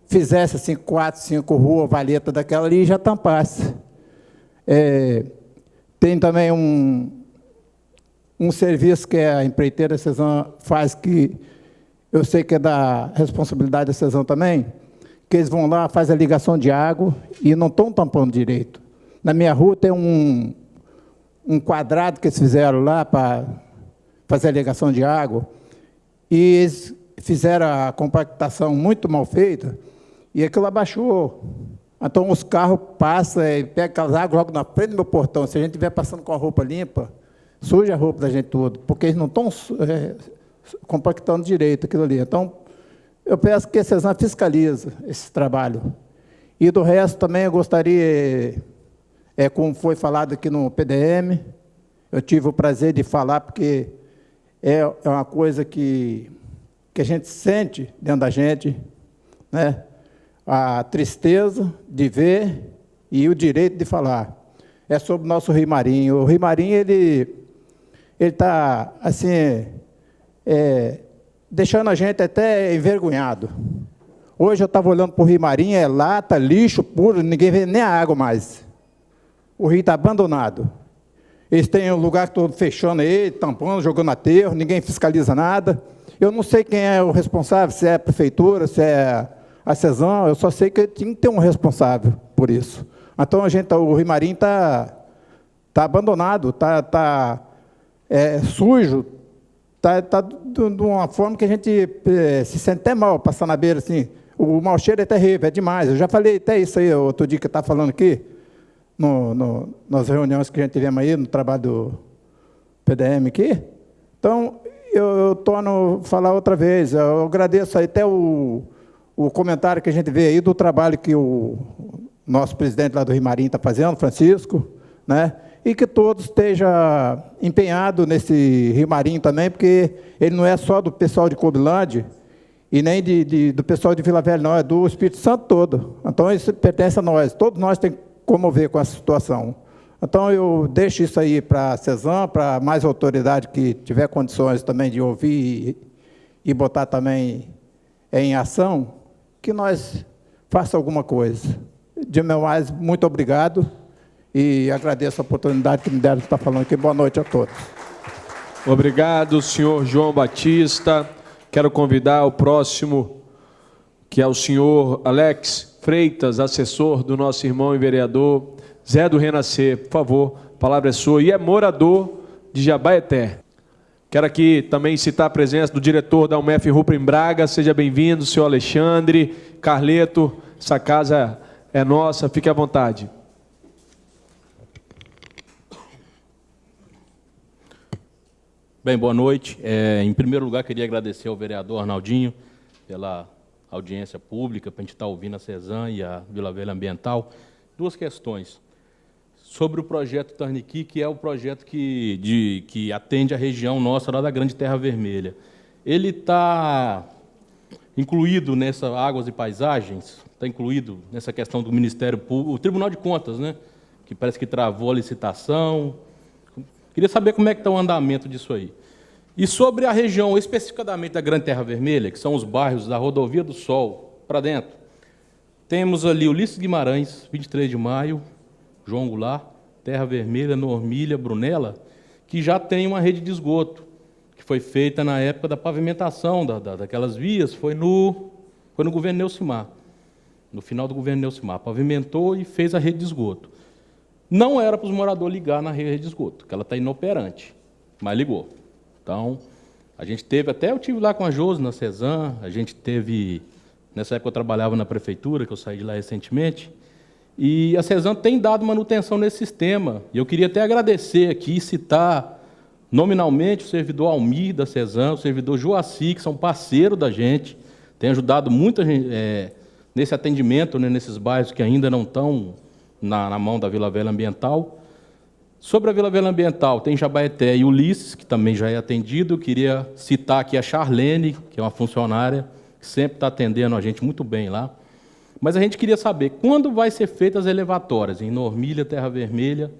Fizesse assim 4, 5 ruas, valeta daquela ali, e já tampasse. Tem também um serviço que a empreiteira CESAM faz, que eu sei que é da responsabilidade da CESAM também, que eles vão lá, fazem a ligação de água e não estão tampando direito. Na minha rua tem um quadrado que eles fizeram lá para fazer a ligação de água, e eles fizeram a compactação muito mal feita, e aquilo abaixou. Então, os carros passam e pegam aquelas águas logo na frente do meu portão. Se a gente estiver passando com a roupa limpa, suja a roupa da gente toda, porque eles não estão compactando direito aquilo ali. Então, eu peço que a CESAM fiscalize esse trabalho. E do resto também eu gostaria, como foi falado aqui no PDM, eu tive o prazer de falar, porque é uma coisa que a gente sente dentro da gente, né? A tristeza de ver e o direito de falar. É sobre o nosso Rio Marinho. O Rio Marinho, ele está, assim, deixando a gente até envergonhado. Hoje eu estava olhando para o Rio Marinho, é lata, lixo puro, ninguém vê nem a água mais. O rio está abandonado. Eles têm um lugar todo fechando aí, tampando, jogando aterro, ninguém fiscaliza nada. Eu não sei quem é o responsável, se é a prefeitura, se é a CESAM, eu só sei que tinha que ter um responsável por isso. Então, o Rio Marinho está abandonado, está sujo, está de uma forma que a gente se sente até mal, passar na beira, assim. O mau cheiro é terrível, é demais. Eu já falei até isso aí, outro dia que eu estava falando aqui, nas reuniões que a gente tivemos aí, no trabalho do PDM aqui. Então, eu torno a falar outra vez, eu agradeço aí até o comentário que a gente vê aí do trabalho que o nosso presidente lá do Rio Marinho está fazendo, Francisco, né? E que todos estejam empenhados nesse Rio Marinho também, porque ele não é só do pessoal de Cobilândia e nem do pessoal de Vila Velha, não, é do Espírito Santo todo. Então, isso pertence a nós, todos nós temos que comover com essa situação. Então, eu deixo isso aí para a CESAM, para mais autoridade que tiver condições também de ouvir e botar também em ação, que nós faça alguma coisa. De meu mais, muito obrigado e agradeço a oportunidade que me deram de estar falando aqui. Boa noite a todos. Obrigado, senhor João Batista. Quero convidar o próximo, que é o senhor Alex Freitas, assessor do nosso irmão e vereador Zé do Renascer. Por favor, a palavra é sua. E é morador de Jabaeté. Quero aqui também citar a presença do diretor da UMF Rupert Braga. Seja bem-vindo, senhor Alexandre. Carleto, essa casa é nossa, fique à vontade. Bem, boa noite. Em primeiro lugar, queria agradecer ao vereador Arnaldinho pela audiência pública, para a gente estar ouvindo a CESAM e a Vila Velha Ambiental. Duas questões. Sobre o projeto Turniquet, que é o projeto que atende a região nossa, lá da Grande Terra Vermelha. Ele está incluído nessa Águas e Paisagens, está incluído nessa questão do Ministério Público, o Tribunal de Contas, né, que parece que travou a licitação. Queria saber como é que está o andamento disso aí. E sobre a região, especificamente da Grande Terra Vermelha, que são os bairros da Rodovia do Sol, para dentro, temos ali Ulisses Guimarães, 23 de maio, João Goulart, Terra Vermelha, Normília, Brunella, que já tem uma rede de esgoto, que foi feita na época da pavimentação daquelas vias, foi no governo Neucimar, no final do governo Neucimar, pavimentou e fez a rede de esgoto. Não era para os moradores ligar na rede de esgoto, que ela está inoperante, mas ligou. Então, a gente teve, até eu tive lá com a Josi, na CESAM, a gente teve, nessa época eu trabalhava na prefeitura, que eu saí de lá recentemente, e a CESAM tem dado manutenção nesse sistema. E eu queria até agradecer aqui, citar nominalmente o servidor Almir da CESAM, o servidor Joaci, que são parceiros da gente, tem ajudado muito a gente, nesse atendimento, né, nesses bairros que ainda não estão na mão da Vila Velha Ambiental. Sobre a Vila Velha Ambiental, tem Jabaeté e Ulisses, que também já é atendido. Eu queria citar aqui a Charlene, que é uma funcionária, que sempre está atendendo a gente muito bem lá. Mas a gente queria saber quando vai ser feitas as elevatórias em Normília, Terra Vermelha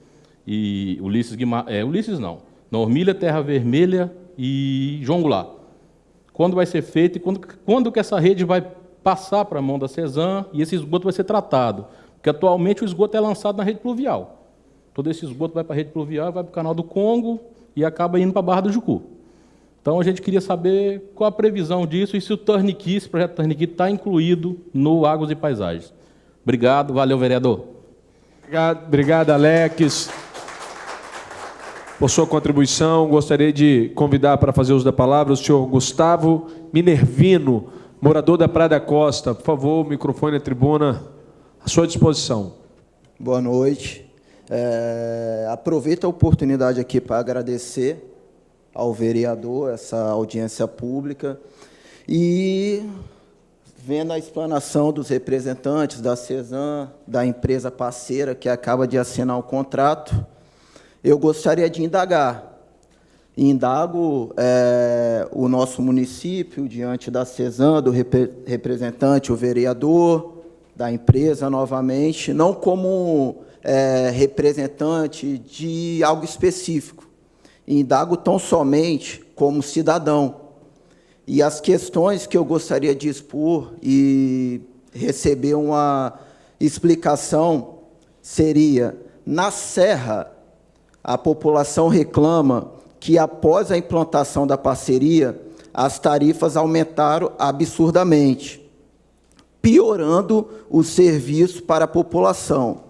e Ulisses Guimarães. Ulisses não. Normília, Terra Vermelha e João Goulart. Quando vai ser feito e quando que essa rede vai passar para a mão da CESAM e esse esgoto vai ser tratado? Porque atualmente o esgoto é lançado na rede pluvial. Todo esse esgoto vai para a rede pluvial, vai para o Canal do Congo e acaba indo para a Barra do Jucu. Então, a gente queria saber qual a previsão disso e se o Turniquet, esse projeto Turniquet, está incluído no Águas e Paisagens. Obrigado, valeu, vereador. Obrigado, Alex, por sua contribuição. Gostaria de convidar para fazer uso da palavra o senhor Gustavo Minervino, morador da Praia da Costa. Por favor, o microfone à tribuna à sua disposição. Boa noite. Aproveito a oportunidade aqui para agradecer ao vereador essa audiência pública e vendo a explanação dos representantes da CESAM, da empresa parceira que acaba de assinar o contrato, eu gostaria de indagar. Indago o nosso município, diante da CESAM, do representante, o vereador, da empresa, novamente, não como representante de algo específico. Indago tão somente como cidadão. E as questões que eu gostaria de expor e receber uma explicação seria, na Serra, a população reclama que, após a implantação da parceria, as tarifas aumentaram absurdamente, piorando o serviço para a população.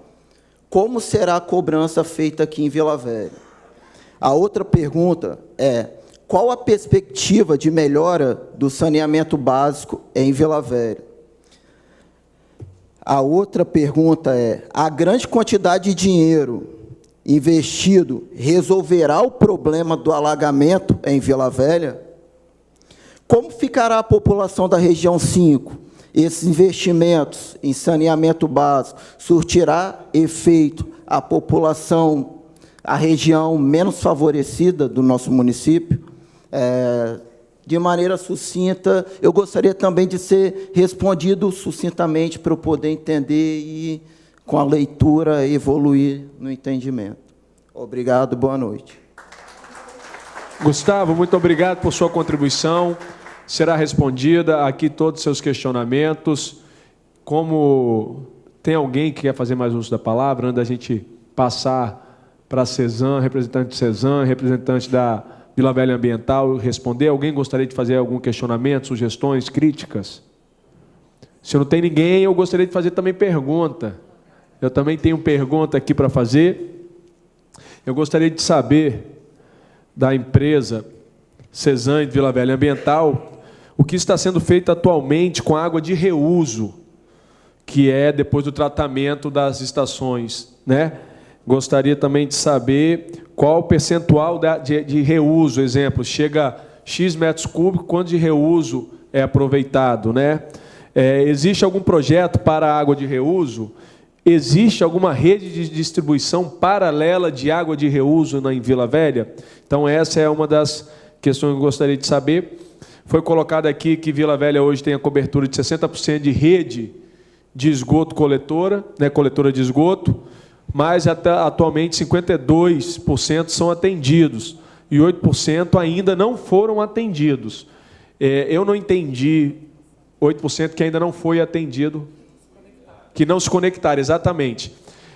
Como será a cobrança feita aqui em Vila Velha? A outra pergunta é: qual a perspectiva de melhora do saneamento básico em Vila Velha? A outra pergunta é: a grande quantidade de dinheiro investido resolverá o problema do alagamento em Vila Velha? Como ficará a população da região 5? Esses investimentos em saneamento básico surtirá efeito à população, à região menos favorecida do nosso município? De maneira sucinta, eu gostaria também de ser respondido sucintamente para eu poder entender e, com a leitura, evoluir no entendimento. Obrigado, boa noite. Gustavo, muito obrigado por sua contribuição. Será respondida aqui todos os seus questionamentos. Como tem alguém que quer fazer mais uso da palavra, antes da gente passar para a CESAM, representante de CESAM, representante da Vila Velha Ambiental, responder, alguém gostaria de fazer algum questionamento, sugestões, críticas? Se não tem ninguém, eu gostaria de fazer também pergunta. Eu também tenho pergunta aqui para fazer. Eu gostaria de saber da empresa CESAM de Vila Velha Ambiental o que está sendo feito atualmente com a água de reuso, que é depois do tratamento das estações, né? Gostaria também de saber qual o percentual de reuso, exemplo, chega a X metros cúbicos, quanto de reuso é aproveitado, né? Existe algum projeto para a água de reuso? Existe alguma rede de distribuição paralela de água de reuso em Vila Velha? Então, essa é uma das questões que eu gostaria de saber. Foi colocado aqui que Vila Velha hoje tem a cobertura de 60% de rede de esgoto coletora, né, coletora de esgoto, mas atualmente 52% são atendidos e 8% ainda não foram atendidos. Eu não entendi 8% que ainda não foi atendido, que não se conectaram, exatamente.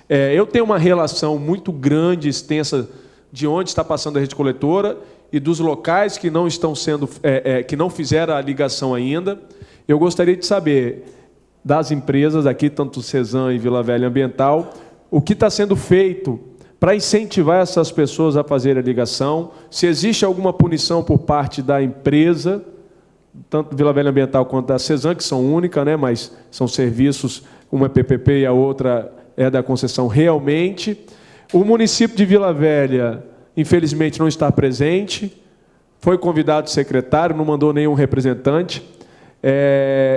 Eu tenho uma relação muito grande, extensa, de onde está passando a rede coletora e dos locais que não estão sendo, que não fizeram a ligação ainda. Eu gostaria de saber das empresas aqui, tanto CESAM e Vila Velha Ambiental, o que está sendo feito para incentivar essas pessoas a fazerem a ligação, se existe alguma punição por parte da empresa, tanto Vila Velha Ambiental quanto da CESAM, que são únicas, né, mas são serviços, uma é PPP e a outra é da concessão realmente. O município de Vila Velha, infelizmente, não está presente, foi convidado o secretário, não mandou nenhum representante,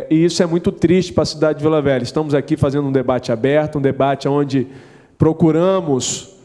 e isso é muito triste para a cidade de Vila Velha. Estamos aqui fazendo um debate aberto, um debate onde procuramos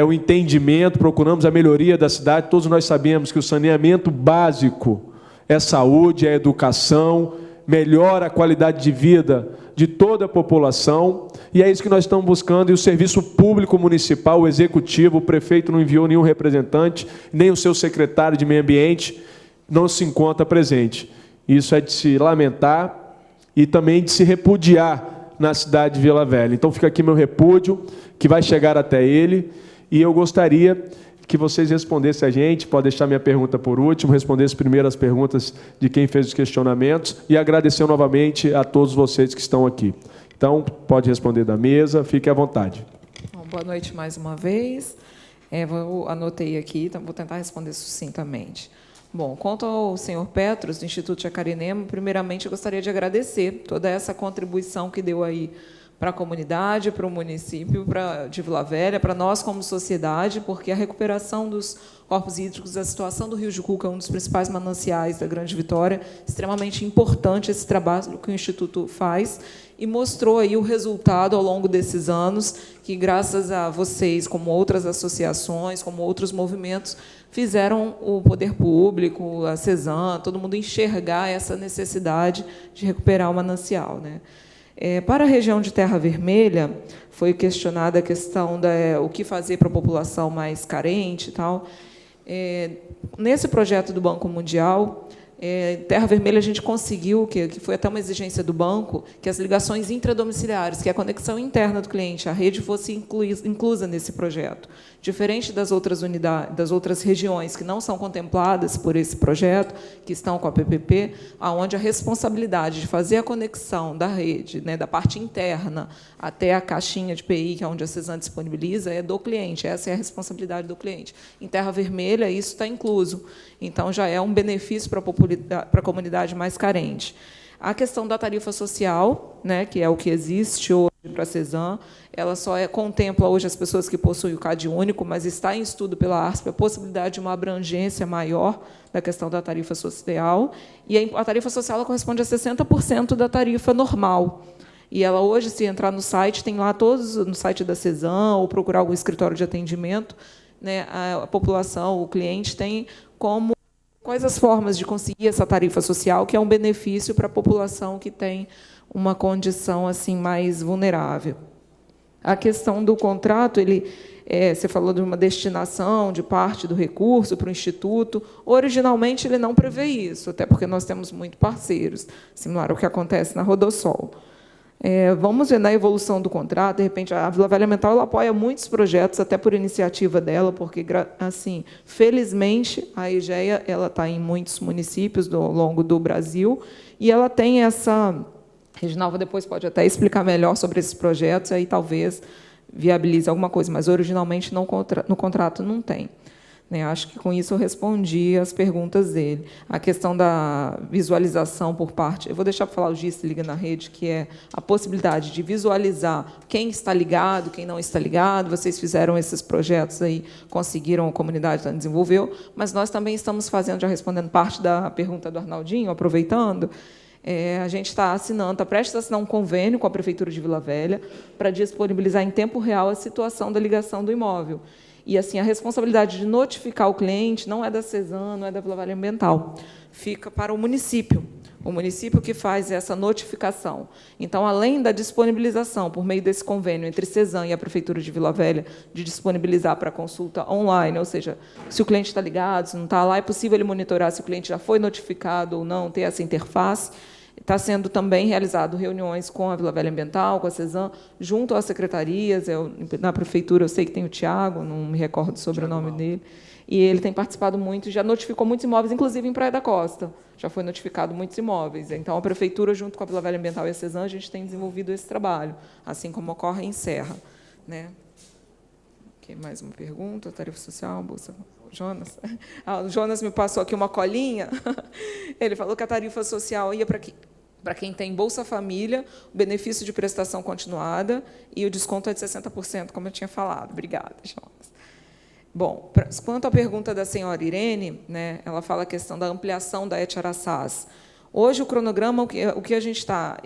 o entendimento, procuramos a melhoria da cidade. Todos nós sabemos que o saneamento básico é saúde, é educação, melhora a qualidade de vida de toda a população, e é isso que nós estamos buscando. E o serviço público municipal, o executivo, o prefeito não enviou nenhum representante, nem o seu secretário de meio ambiente não se encontra presente. Isso é de se lamentar e também de se repudiar na cidade de Vila Velha. Então fica aqui meu repúdio, que vai chegar até ele, e eu gostaria que vocês respondessem a gente, pode deixar minha pergunta por último, respondesse primeiro as perguntas de quem fez os questionamentos, e agradecer novamente a todos vocês que estão aqui. Então, pode responder da mesa, fique à vontade. Bom, boa noite mais uma vez. Anotei aqui, então vou tentar responder sucintamente. Bom, quanto ao senhor Petros, do Instituto Jacarinema, primeiramente eu gostaria de agradecer toda essa contribuição que deu aí para a comunidade, para o município de Vila Velha, para nós como sociedade, porque a recuperação dos corpos hídricos, a situação do Rio de Cuca é um dos principais mananciais da Grande Vitória, extremamente importante esse trabalho que o Instituto faz, e mostrou aí o resultado ao longo desses anos, que, graças a vocês, como outras associações, como outros movimentos, fizeram o poder público, a CESAM, todo mundo enxergar essa necessidade de recuperar o manancial, né? Para a região de Terra Vermelha, foi questionada a questão o que fazer para a população mais carente e tal. Nesse projeto do Banco Mundial, Terra Vermelha, a gente conseguiu, que foi até uma exigência do banco, que as ligações intradomiciliares, que é a conexão interna do cliente, a rede fosse inclusa nesse projeto. Diferente das outras unidades, das outras regiões que não são contempladas por esse projeto, que estão com a PPP, onde a responsabilidade de fazer a conexão da rede, né, da parte interna até a caixinha de PI, que é onde a CESAM disponibiliza, é do cliente. Essa é a responsabilidade do cliente. Em Terra Vermelha, isso está incluso. Então, já é um benefício para a comunidade mais carente. A questão da tarifa social, né, que é o que existe hoje para a CESAM, ela só contempla hoje as pessoas que possuem o CAD único, mas está em estudo pela ARSP a possibilidade de uma abrangência maior da questão da tarifa social, e a tarifa social ela corresponde a 60% da tarifa normal. E ela hoje, se entrar no site, tem lá todos, no site da CESAM, ou procurar algum escritório de atendimento, né, a população, o cliente, tem como quais as formas de conseguir essa tarifa social, que é um benefício para a população que tem uma condição assim mais vulnerável. A questão do contrato, você falou de uma destinação de parte do recurso para o Instituto. Originalmente, ele não prevê isso, até porque nós temos muitos parceiros, similar ao que acontece na Rodossol. Vamos ver na evolução do contrato. De repente, a Vila Velha Ambiental ela apoia muitos projetos, até por iniciativa dela, porque, assim, felizmente, a EGEA está em muitos municípios ao longo do Brasil, e ela tem essa... Reginalva depois pode até explicar melhor sobre esses projetos, aí talvez viabilize alguma coisa, mas, originalmente, no contrato não tem. Acho que, com isso, eu respondi as perguntas dele. A questão da visualização por parte... Eu vou deixar para falar o GIS Liga na Rede, que é a possibilidade de visualizar quem está ligado, quem não está ligado. Vocês fizeram esses projetos aí, conseguiram, a comunidade desenvolveu, mas nós também estamos fazendo, já respondendo parte da pergunta do Arnaldinho, aproveitando, a gente está prestes a assinar um convênio com a Prefeitura de Vila Velha para disponibilizar em tempo real a situação da ligação do imóvel. E, assim, a responsabilidade de notificar o cliente não é da CESAM, não é da Vila Velha Ambiental, fica para o município que faz essa notificação. Então, além da disponibilização, por meio desse convênio entre CESAM e a Prefeitura de Vila Velha, de disponibilizar para consulta online, ou seja, se o cliente está ligado, se não está lá, é possível ele monitorar se o cliente já foi notificado ou não, ter essa interface. Está sendo também realizado reuniões com a Vila Velha Ambiental, com a CESAM, junto às secretarias. Na prefeitura, eu sei que tem o Tiago, não me recordo sobre o nome dele, e ele tem participado muito, já notificou muitos imóveis, inclusive em Praia da Costa. Já foi notificado muitos imóveis. Então, a prefeitura, junto com a Vila Velha Ambiental e a CESAM, a gente tem desenvolvido esse trabalho, assim como ocorre em Serra. Okay, mais uma pergunta. Tarifa social, Bolsa... Jonas. O Jonas me passou aqui uma colinha. Ele falou que a tarifa social ia para quem tem Bolsa Família, o benefício de prestação continuada e o desconto é de 60%, como eu tinha falado. Obrigada, Jonas. Bom, quanto à pergunta da senhora Irene, ela fala a questão da ampliação da ET Araçás. Hoje, o cronograma, o que a gente está,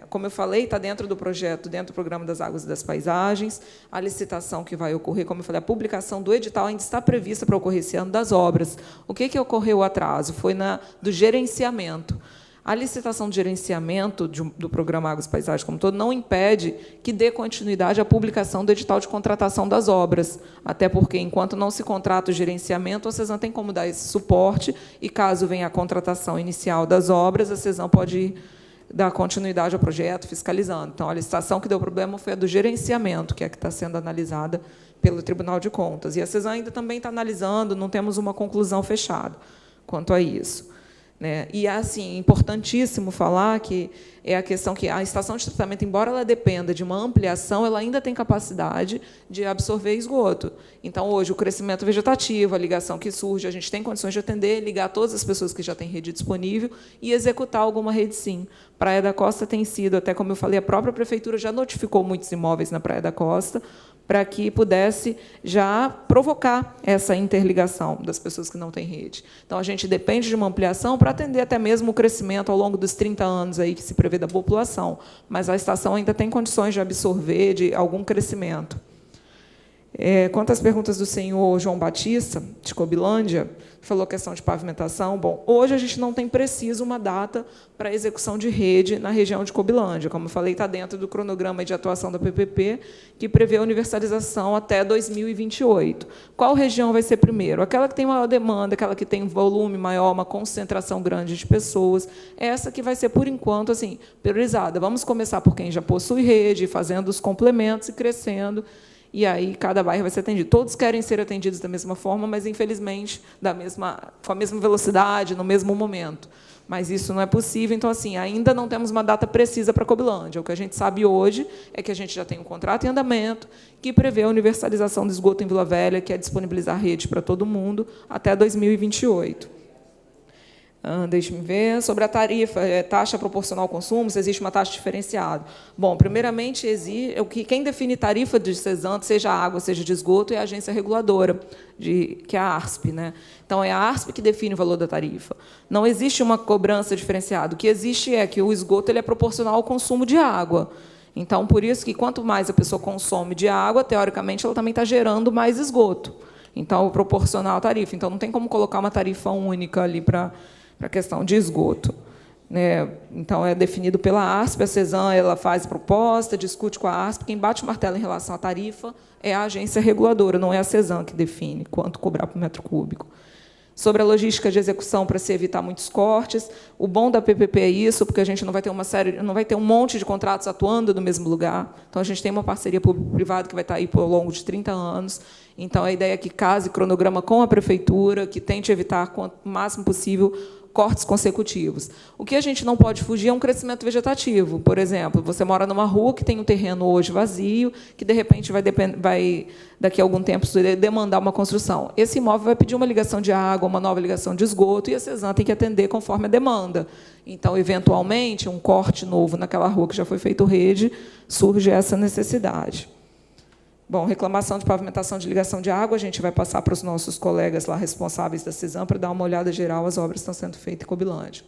como eu falei, está dentro do projeto, dentro do Programa das Águas e das Paisagens, a licitação que vai ocorrer, como eu falei, a publicação do edital ainda está prevista para ocorrer esse ano das obras. O que ocorreu o atraso? Foi do gerenciamento. A licitação de gerenciamento do Programa Águas e Paisagens como todo não impede que dê continuidade à publicação do edital de contratação das obras, até porque, enquanto não se contrata o gerenciamento, a CESAM tem como dar esse suporte, e, caso venha a contratação inicial das obras, a CESAM pode dar continuidade ao projeto, fiscalizando. Então, a licitação que deu problema foi a do gerenciamento, que é a que está sendo analisada pelo Tribunal de Contas. E a CESAM ainda também está analisando, não temos uma conclusão fechada quanto a isso. né? E, assim, importantíssimo falar que é a questão que a estação de tratamento, embora ela dependa de uma ampliação, ela ainda tem capacidade de absorver esgoto. Então, hoje, o crescimento vegetativo, a ligação que surge, a gente tem condições de atender, ligar todas as pessoas que já têm rede disponível e executar alguma rede, sim. Praia da Costa tem sido, até como eu falei, a própria prefeitura já notificou muitos imóveis na Praia da Costa, para que pudesse já provocar essa interligação das pessoas que não têm rede. Então, a gente depende de uma ampliação para atender até mesmo o crescimento ao longo dos 30 anos aí que se prevê da população, mas a estação ainda tem condições de absorver de algum crescimento. Quanto às perguntas do senhor João Batista, de Cobilândia, falou questão de pavimentação. Bom, hoje a gente não tem preciso uma data para execução de rede na região de Cobilândia. Como eu falei, está dentro do cronograma de atuação da PPP, que prevê a universalização até 2028. Qual região vai ser primeiro? Aquela que tem maior demanda, aquela que tem volume maior, uma concentração grande de pessoas. Essa que vai ser, por enquanto, assim, priorizada. Vamos começar por quem já possui rede, fazendo os complementos e crescendo. E aí cada bairro vai ser atendido. Todos querem ser atendidos da mesma forma, mas, infelizmente, com a mesma velocidade, no mesmo momento. Mas isso não é possível. Então, assim, ainda não temos uma data precisa para Cobilândia. O que a gente sabe hoje é que a gente já tem um contrato em andamento que prevê a universalização do esgoto em Vila Velha, que é disponibilizar rede para todo mundo até 2028. Deixe-me ver. Sobre a tarifa, taxa proporcional ao consumo, se existe uma taxa diferenciada. Bom, primeiramente, quem define tarifa de CESAN, seja água, seja de esgoto, é a agência reguladora, que é a ARSP, né? Então, é a ARSP que define o valor da tarifa. Não existe uma cobrança diferenciada. O que existe é que o esgoto ele é proporcional ao consumo de água. Então, por isso que, quanto mais a pessoa consome de água, teoricamente, ela também está gerando mais esgoto. Então, proporcional à tarifa. Então, não tem como colocar uma tarifa única ali para a questão de esgoto. Então, é definido pela ARSP, a CESAN ela faz proposta, discute com a ARSP, quem bate o martelo em relação à tarifa é a agência reguladora, não é a CESAN que define quanto cobrar por metro cúbico. Sobre a logística de execução, para se evitar muitos cortes, o bom da PPP é isso, porque a gente não vai ter um monte de contratos atuando no mesmo lugar. Então, a gente tem uma parceria público-privada que vai estar aí por longo de 30 anos. Então, a ideia é que case cronograma com a prefeitura, que tente evitar, o máximo possível, cortes consecutivos. O que a gente não pode fugir é um crescimento vegetativo. Por exemplo, você mora numa rua que tem um terreno hoje vazio, que, de repente, vai daqui a algum tempo, demandar uma construção. Esse imóvel vai pedir uma ligação de água, uma nova ligação de esgoto, e a CESAN tem que atender conforme a demanda. Então, eventualmente, um corte novo naquela rua que já foi feito rede, surge essa necessidade. Bom, reclamação de pavimentação de ligação de água, a gente vai passar para os nossos colegas lá responsáveis da CESAN para dar uma olhada geral às obras que estão sendo feitas em Cobilândia.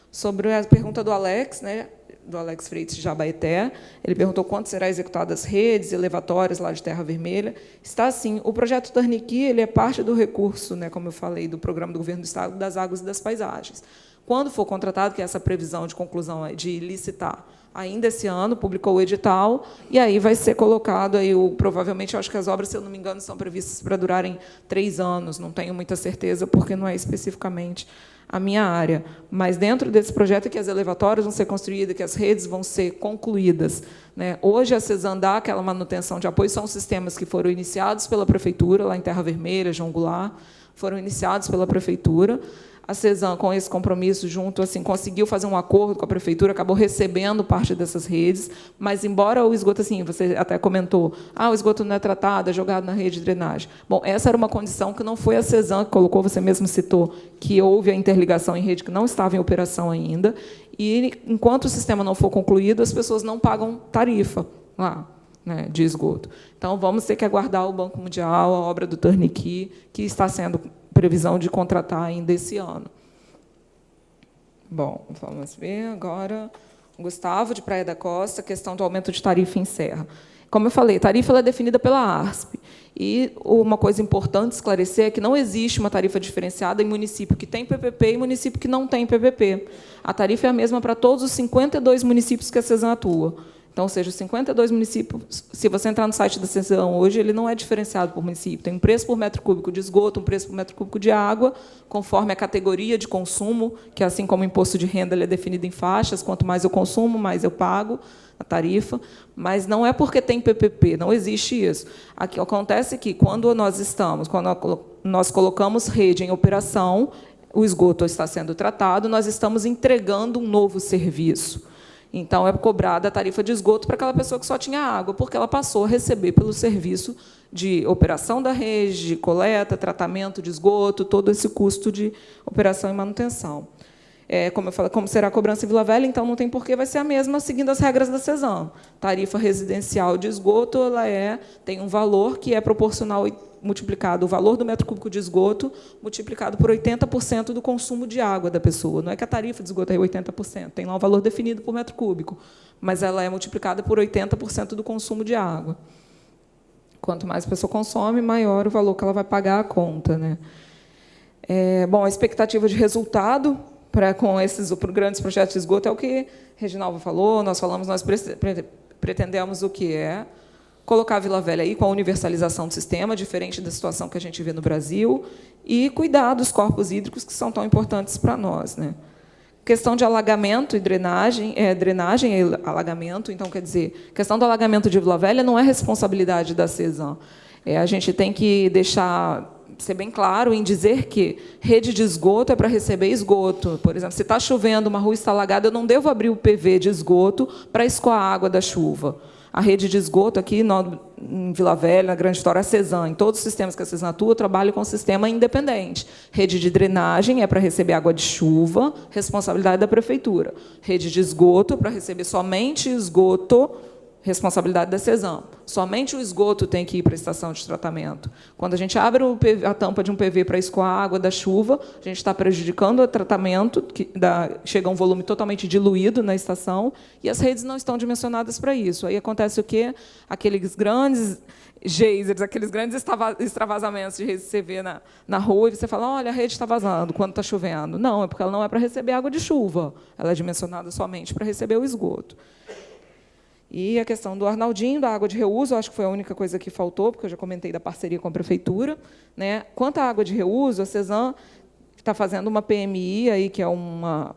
Sobre a pergunta do Alex, né, do Alex Freitas de Jabaeté, ele perguntou quanto será executadas as redes elevatórias lá de Terra Vermelha. Está assim, o projeto Tarniqui ele é parte do recurso, né, como eu falei, do programa do Governo do Estado das Águas e das Paisagens. Quando for contratado, que é essa previsão de conclusão de licitar, ainda esse ano, publicou o edital, e aí vai ser colocado, aí provavelmente, eu acho que as obras, se eu não me engano, são previstas para durarem 3 anos, não tenho muita certeza, porque não é especificamente a minha área. Mas, dentro desse projeto, é que as elevatórias vão ser construídas, que as redes vão ser concluídas. Né? Hoje, a CESAN dá aquela manutenção de apoio, são sistemas que foram iniciados pela Prefeitura, lá em Terra Vermelha, João Goulart, foram iniciados pela Prefeitura. A CESAN, com esse compromisso junto, assim, conseguiu fazer um acordo com a prefeitura, acabou recebendo parte dessas redes, mas, embora o esgoto, assim, você até comentou, o esgoto não é tratado, é jogado na rede de drenagem. Bom, essa era uma condição que não foi a CESAN que colocou, você mesmo citou, que houve a interligação em rede que não estava em operação ainda, e, enquanto o sistema não for concluído, as pessoas não pagam tarifa lá, né, de esgoto. Então, vamos ter que aguardar o Banco Mundial, a obra do Tarniqui, que está sendo previsão de contratar ainda esse ano. Bom, vamos ver agora. Gustavo, de Praia da Costa, questão do aumento de tarifa em Serra. Como eu falei, a tarifa ela é definida pela ARSP. E uma coisa importante esclarecer é que não existe uma tarifa diferenciada em município que tem PPP e município que não tem PPP. A tarifa é a mesma para todos os 52 municípios que a CESAN atua. Então, ou seja, os 52 municípios, se você entrar no site da CESAN hoje, ele não é diferenciado por município. Tem um preço por metro cúbico de esgoto, um preço por metro cúbico de água, conforme a categoria de consumo, que, assim como o imposto de renda, ele é definido em faixas. Quanto mais eu consumo, mais eu pago a tarifa. Mas não é porque tem PPP, não existe isso. Aqui acontece que, quando nós colocamos rede em operação, o esgoto está sendo tratado, nós estamos entregando um novo serviço. Então, é cobrada a tarifa de esgoto para aquela pessoa que só tinha água, porque ela passou a receber pelo serviço de operação da rede, de coleta, tratamento de esgoto, todo esse custo de operação e manutenção. Como eu falei, como será a cobrança em Vila Velha, então não tem porquê, vai ser a mesma, seguindo as regras da CESAM. Tarifa residencial de esgoto tem um valor que é proporcional, multiplicado o valor do metro cúbico de esgoto, multiplicado por 80% do consumo de água da pessoa. Não é que a tarifa de esgoto é 80%, tem lá um valor definido por metro cúbico, mas ela é multiplicada por 80% do consumo de água. Quanto mais a pessoa consome, maior o valor que ela vai pagar a conta, né? Bom, a expectativa de resultado com esses grandes projetos de esgoto é o que Reginaldo falou, nós falamos, nós pretendemos o que é colocar a Vila Velha aí com a universalização do sistema, diferente da situação que a gente vê no Brasil, e cuidar dos corpos hídricos que são tão importantes para nós, né? Questão de alagamento e drenagem, drenagem e alagamento, então, quer dizer, questão do alagamento de Vila Velha não é responsabilidade da CESAM. A gente tem que ser bem claro em dizer que rede de esgoto é para receber esgoto. Por exemplo, se está chovendo, uma rua está alagada, eu não devo abrir o PV de esgoto para escoar a água da chuva. A rede de esgoto aqui em Vila Velha, na Grande Vitória, a CESAM, em todos os sistemas que a CESAM atua, eu trabalho com um sistema independente. Rede de drenagem é para receber água de chuva, responsabilidade da prefeitura. Rede de esgoto é para receber somente esgoto, responsabilidade da CESAM. Somente o esgoto tem que ir para a estação de tratamento. Quando a gente abre a tampa de um PV para escoar a água da chuva, a gente está prejudicando o tratamento, chega a um volume totalmente diluído na estação, e as redes não estão dimensionadas para isso. Aí acontece o quê? Aqueles grandes geysers, aqueles grandes extravasamentos de redes que você vê na rua, e você fala, olha, a rede está vazando quando está chovendo. Não, é porque ela não é para receber água de chuva. Ela é dimensionada somente para receber o esgoto. E a questão do Arnaldinho, da água de reuso, acho que foi a única coisa que faltou, porque eu já comentei da parceria com a prefeitura, né? Quanto à água de reuso, a CESAM está fazendo uma PMI, aí, que é uma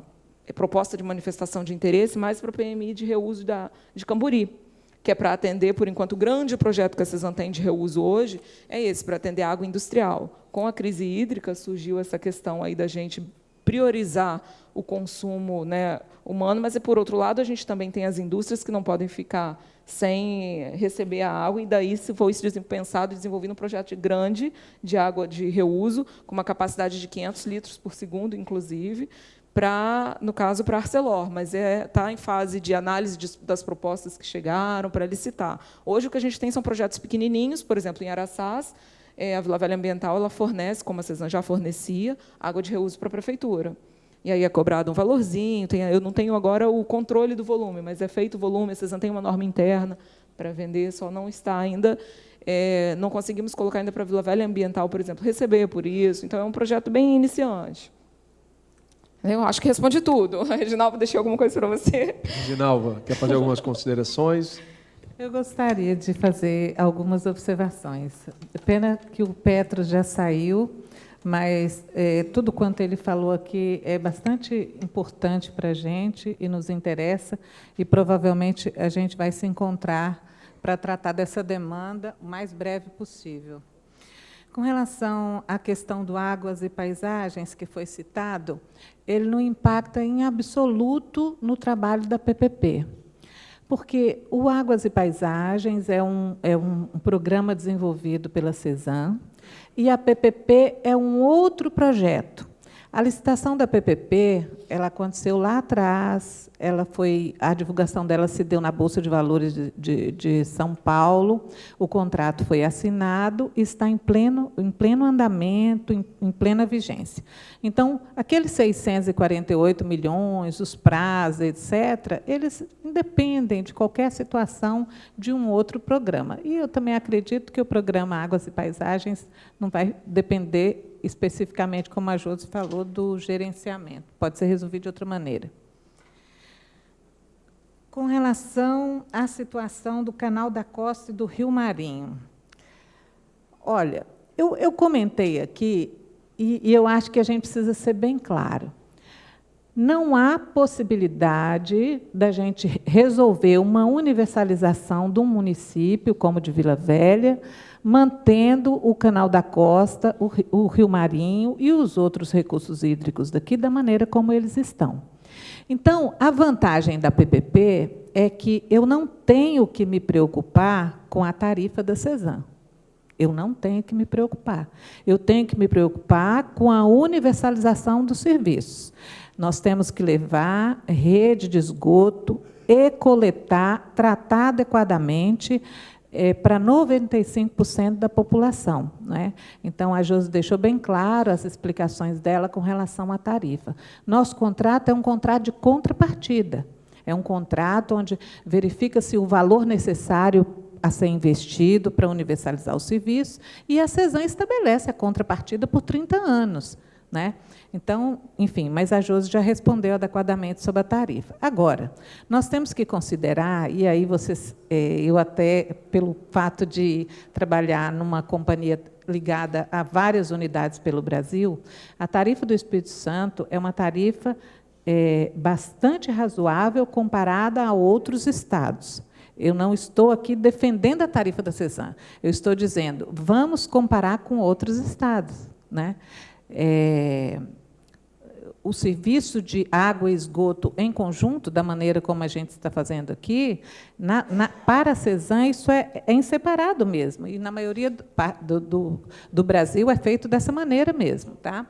proposta de manifestação de interesse, mais para a PMI de reuso de Camburi, que é para atender, por enquanto, o grande projeto que a CESAM tem de reuso hoje é esse, para atender a água industrial. Com a crise hídrica, surgiu essa questão aí da gente priorizar o consumo, né, humano, mas, por outro lado, a gente também tem as indústrias que não podem ficar sem receber a água, e daí se foi pensado e desenvolvido um projeto grande de água de reuso, com uma capacidade de 500 litros por segundo, inclusive, no caso, para a Arcelor, mas está em fase de análise das propostas que chegaram para licitar. Hoje, o que a gente tem são projetos pequenininhos, por exemplo, em Araçás, a Vila Velha Ambiental ela fornece, como a CESAM já fornecia, água de reuso para a prefeitura. E aí é cobrado um valorzinho, eu não tenho agora o controle do volume, mas é feito o volume, a CESAM tem uma norma interna para vender, só não está ainda, não conseguimos colocar ainda para a Vila Velha Ambiental, por exemplo, receber por isso, então é um projeto bem iniciante. Eu acho que responde tudo. Reginaldo, deixei alguma coisa para você? Reginaldo, quer fazer algumas considerações? Eu gostaria de fazer algumas observações. Pena que o Petro já saiu, mas tudo quanto ele falou aqui é bastante importante para a gente e nos interessa, e provavelmente a gente vai se encontrar para tratar dessa demanda o mais breve possível. Com relação à questão do Águas e Paisagens, que foi citado, ele não impacta em absoluto no trabalho da PPP, porque o Águas e Paisagens é um programa desenvolvido pela CESAM, e a PPP é um outro projeto. A licitação da PPP, ela aconteceu lá atrás, a divulgação dela se deu na Bolsa de Valores de São Paulo, o contrato foi assinado e está em pleno andamento, em plena vigência. Então, aqueles 648 milhões, os prazos, etc., eles independem de qualquer situação de um outro programa. E eu também acredito que o programa Águas e Paisagens não vai depender especificamente, como a Josi falou, do gerenciamento. Pode ser resolvido de outra maneira. Com relação à situação do Canal da Costa e do Rio Marinho. Olha, eu comentei aqui, e eu acho que a gente precisa ser bem claro. não há possibilidade da gente resolver uma universalização de um município como de Vila Velha, mantendo o Canal da Costa, o Rio Marinho e os outros recursos hídricos daqui da maneira como eles estão. Então, a vantagem da PPP é que eu não tenho que me preocupar com a tarifa da CESAM. Eu não tenho que me preocupar. Eu tenho que me preocupar com a universalização dos serviços. Nós temos que levar rede de esgoto e coletar, tratar adequadamente para 95% da população, né? Então, a Josi deixou bem claro as explicações dela com relação à tarifa. Nosso contrato é um contrato de contrapartida. É um contrato onde verifica-se o valor necessário a ser investido para universalizar o serviço, e a CESAM estabelece a contrapartida por 30 anos. Né? Então, enfim, mas a Josi já respondeu adequadamente sobre a tarifa. Agora, nós temos que considerar, e aí vocês, eu até, pelo fato de trabalhar numa companhia ligada a várias unidades pelo Brasil, a tarifa do Espírito Santo é uma tarifa bastante razoável comparada a outros estados. Eu não estou aqui defendendo a tarifa da CESAM, eu estou dizendo, vamos comparar com outros estados, né? O serviço de água e esgoto em conjunto, da maneira como a gente está fazendo aqui, para a CESAM, isso é inseparado mesmo, e na maioria do Brasil é feito dessa maneira mesmo. Tá?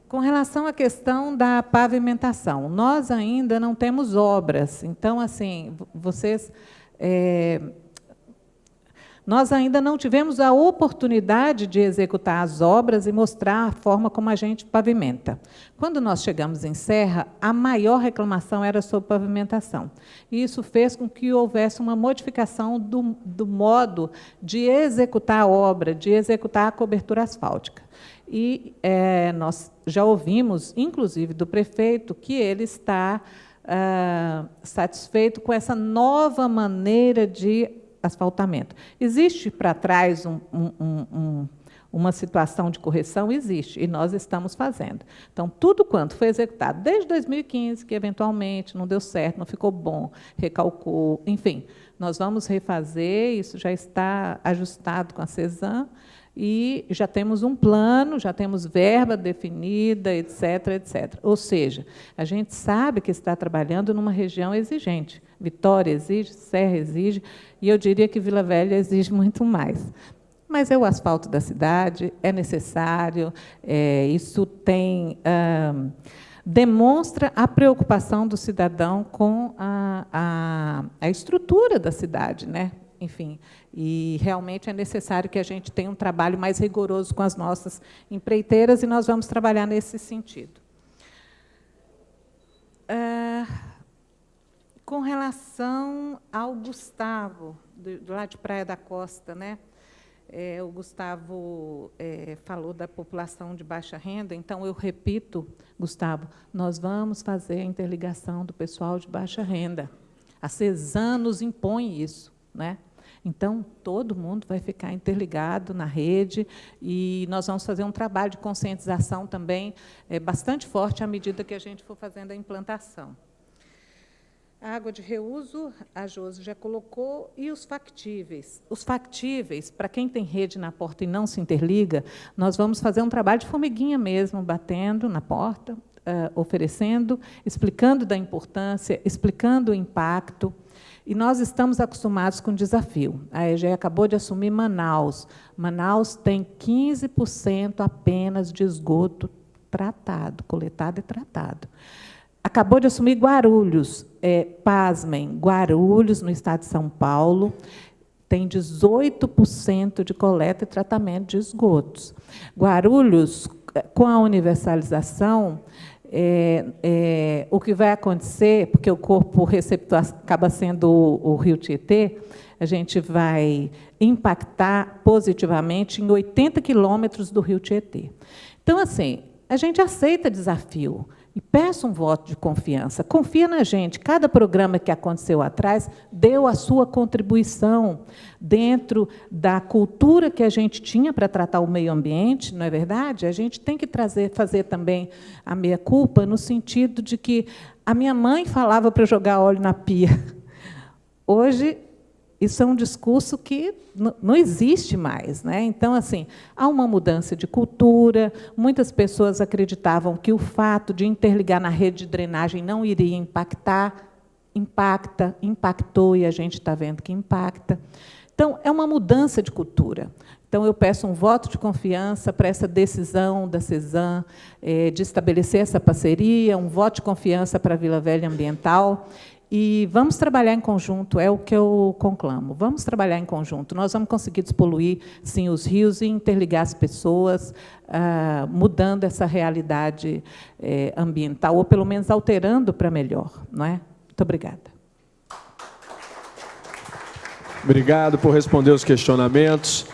Com relação à questão da pavimentação, nós ainda não temos obras, então, assim, vocês... nós ainda não tivemos a oportunidade de executar as obras e mostrar a forma como a gente pavimenta. Quando nós chegamos em Serra, a maior reclamação era sobre pavimentação. E isso fez com que houvesse uma modificação do modo de executar a obra, de executar a cobertura asfáltica. E nós já ouvimos, inclusive, do prefeito, que ele está satisfeito com essa nova maneira de asfaltamento. Existe para trás uma situação de correção? Existe, e nós estamos fazendo. Então, tudo quanto foi executado desde 2015, que eventualmente não deu certo, não ficou bom, recalcou, enfim, nós vamos refazer, isso já está ajustado com a CESAM, e já temos um plano, já temos verba definida, etc., etc. Ou seja, a gente sabe que está trabalhando numa região exigente. Vitória exige, Serra exige, e eu diria que Vila Velha exige muito mais. Mas é o asfalto da cidade, é necessário, isso demonstra a preocupação do cidadão com a estrutura da cidade, né? Enfim, e realmente é necessário que a gente tenha um trabalho mais rigoroso com as nossas empreiteiras, e nós vamos trabalhar nesse sentido. Com relação ao Gustavo, do lado de Praia da Costa, né? O Gustavo falou da população de baixa renda, então eu repito, Gustavo, nós vamos fazer a interligação do pessoal de baixa renda. A CESAM nos impõe isso, né? Então, todo mundo vai ficar interligado na rede, e nós vamos fazer um trabalho de conscientização também bastante forte à medida que a gente for fazendo a implantação. A água de reuso, a Josi já colocou, e os factíveis. Os factíveis, para quem tem rede na porta e não se interliga, nós vamos fazer um trabalho de formiguinha mesmo, batendo na porta, oferecendo, explicando da importância, explicando o impacto. E nós estamos acostumados com o desafio. A EGE acabou de assumir Manaus. Manaus tem 15% apenas de esgoto tratado, coletado e tratado. Acabou de assumir Guarulhos. Pasmem, Guarulhos, no estado de São Paulo, tem 18% de coleta e tratamento de esgotos. Guarulhos, com a universalização, o que vai acontecer, porque o corpo receptor acaba sendo o Rio Tietê, a gente vai impactar positivamente em 80 quilômetros do Rio Tietê. Então, assim, a gente aceita desafio. E peço um voto de confiança. Confia na gente. Cada programa que aconteceu atrás deu a sua contribuição dentro da cultura que a gente tinha para tratar o meio ambiente, não é verdade? A gente tem que fazer também a meia-culpa no sentido de que a minha mãe falava para jogar óleo na pia. Hoje, isso é um discurso que não existe mais, né? Então, assim, há uma mudança de cultura. Muitas pessoas acreditavam que o fato de interligar na rede de drenagem não iria impactar. Impactou, e a gente está vendo que impacta. Então, é uma mudança de cultura. Então, eu peço um voto de confiança para essa decisão da CESAM de estabelecer essa parceria, um voto de confiança para a Vila Velha Ambiental. E vamos trabalhar em conjunto, é o que eu conclamo. Vamos trabalhar em conjunto. Nós vamos conseguir despoluir, sim, os rios e interligar as pessoas, mudando essa realidade ambiental, ou, pelo menos, alterando para melhor. Não é? Muito obrigada. Obrigado por responder os questionamentos.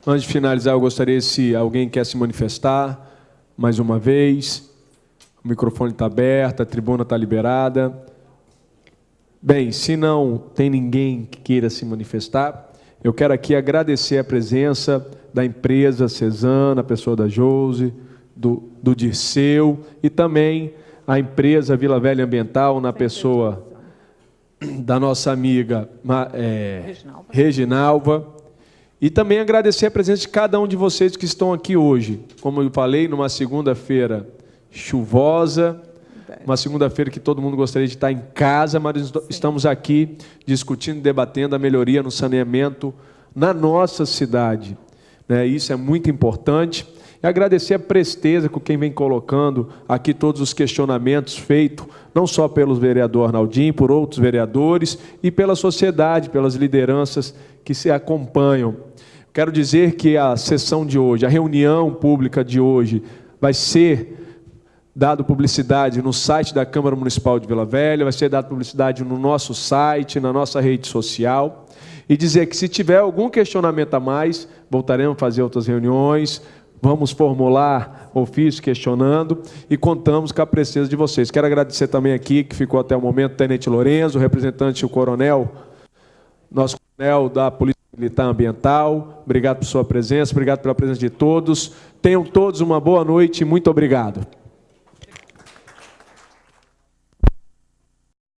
Antes de finalizar, eu gostaria, se alguém quer se manifestar, mais uma vez. O microfone está aberto, a tribuna está liberada. Bem, se não tem ninguém que queira se manifestar, eu quero aqui agradecer a presença da empresa CESAM, na pessoa da Josi, do Dirceu, e também a empresa Vila Velha Ambiental, na pessoa da nossa amiga Reginalva. E também agradecer a presença de cada um de vocês que estão aqui hoje. Como eu falei, numa segunda-feira chuvosa, uma segunda-feira que todo mundo gostaria de estar em casa, mas estamos aqui discutindo, debatendo a melhoria no saneamento na nossa cidade. Isso é muito importante. E agradecer a presteza com quem vem colocando aqui todos os questionamentos feitos, não só pelo vereador Arnaldinho, por outros vereadores, e pela sociedade, pelas lideranças que se acompanham. Quero dizer que a sessão de hoje, a reunião pública de hoje, vai ser dado publicidade no site da Câmara Municipal de Vila Velha, vai ser dado publicidade no nosso site, na nossa rede social, e dizer que, se tiver algum questionamento a mais, voltaremos a fazer outras reuniões, vamos formular ofício questionando, e contamos com a presença de vocês. Quero agradecer também aqui, que ficou até o momento, o Tenente Lorenzo, o representante, o coronel, nosso coronel da Polícia Militar Ambiental. Obrigado por sua presença, obrigado pela presença de todos. Tenham todos uma boa noite e muito obrigado.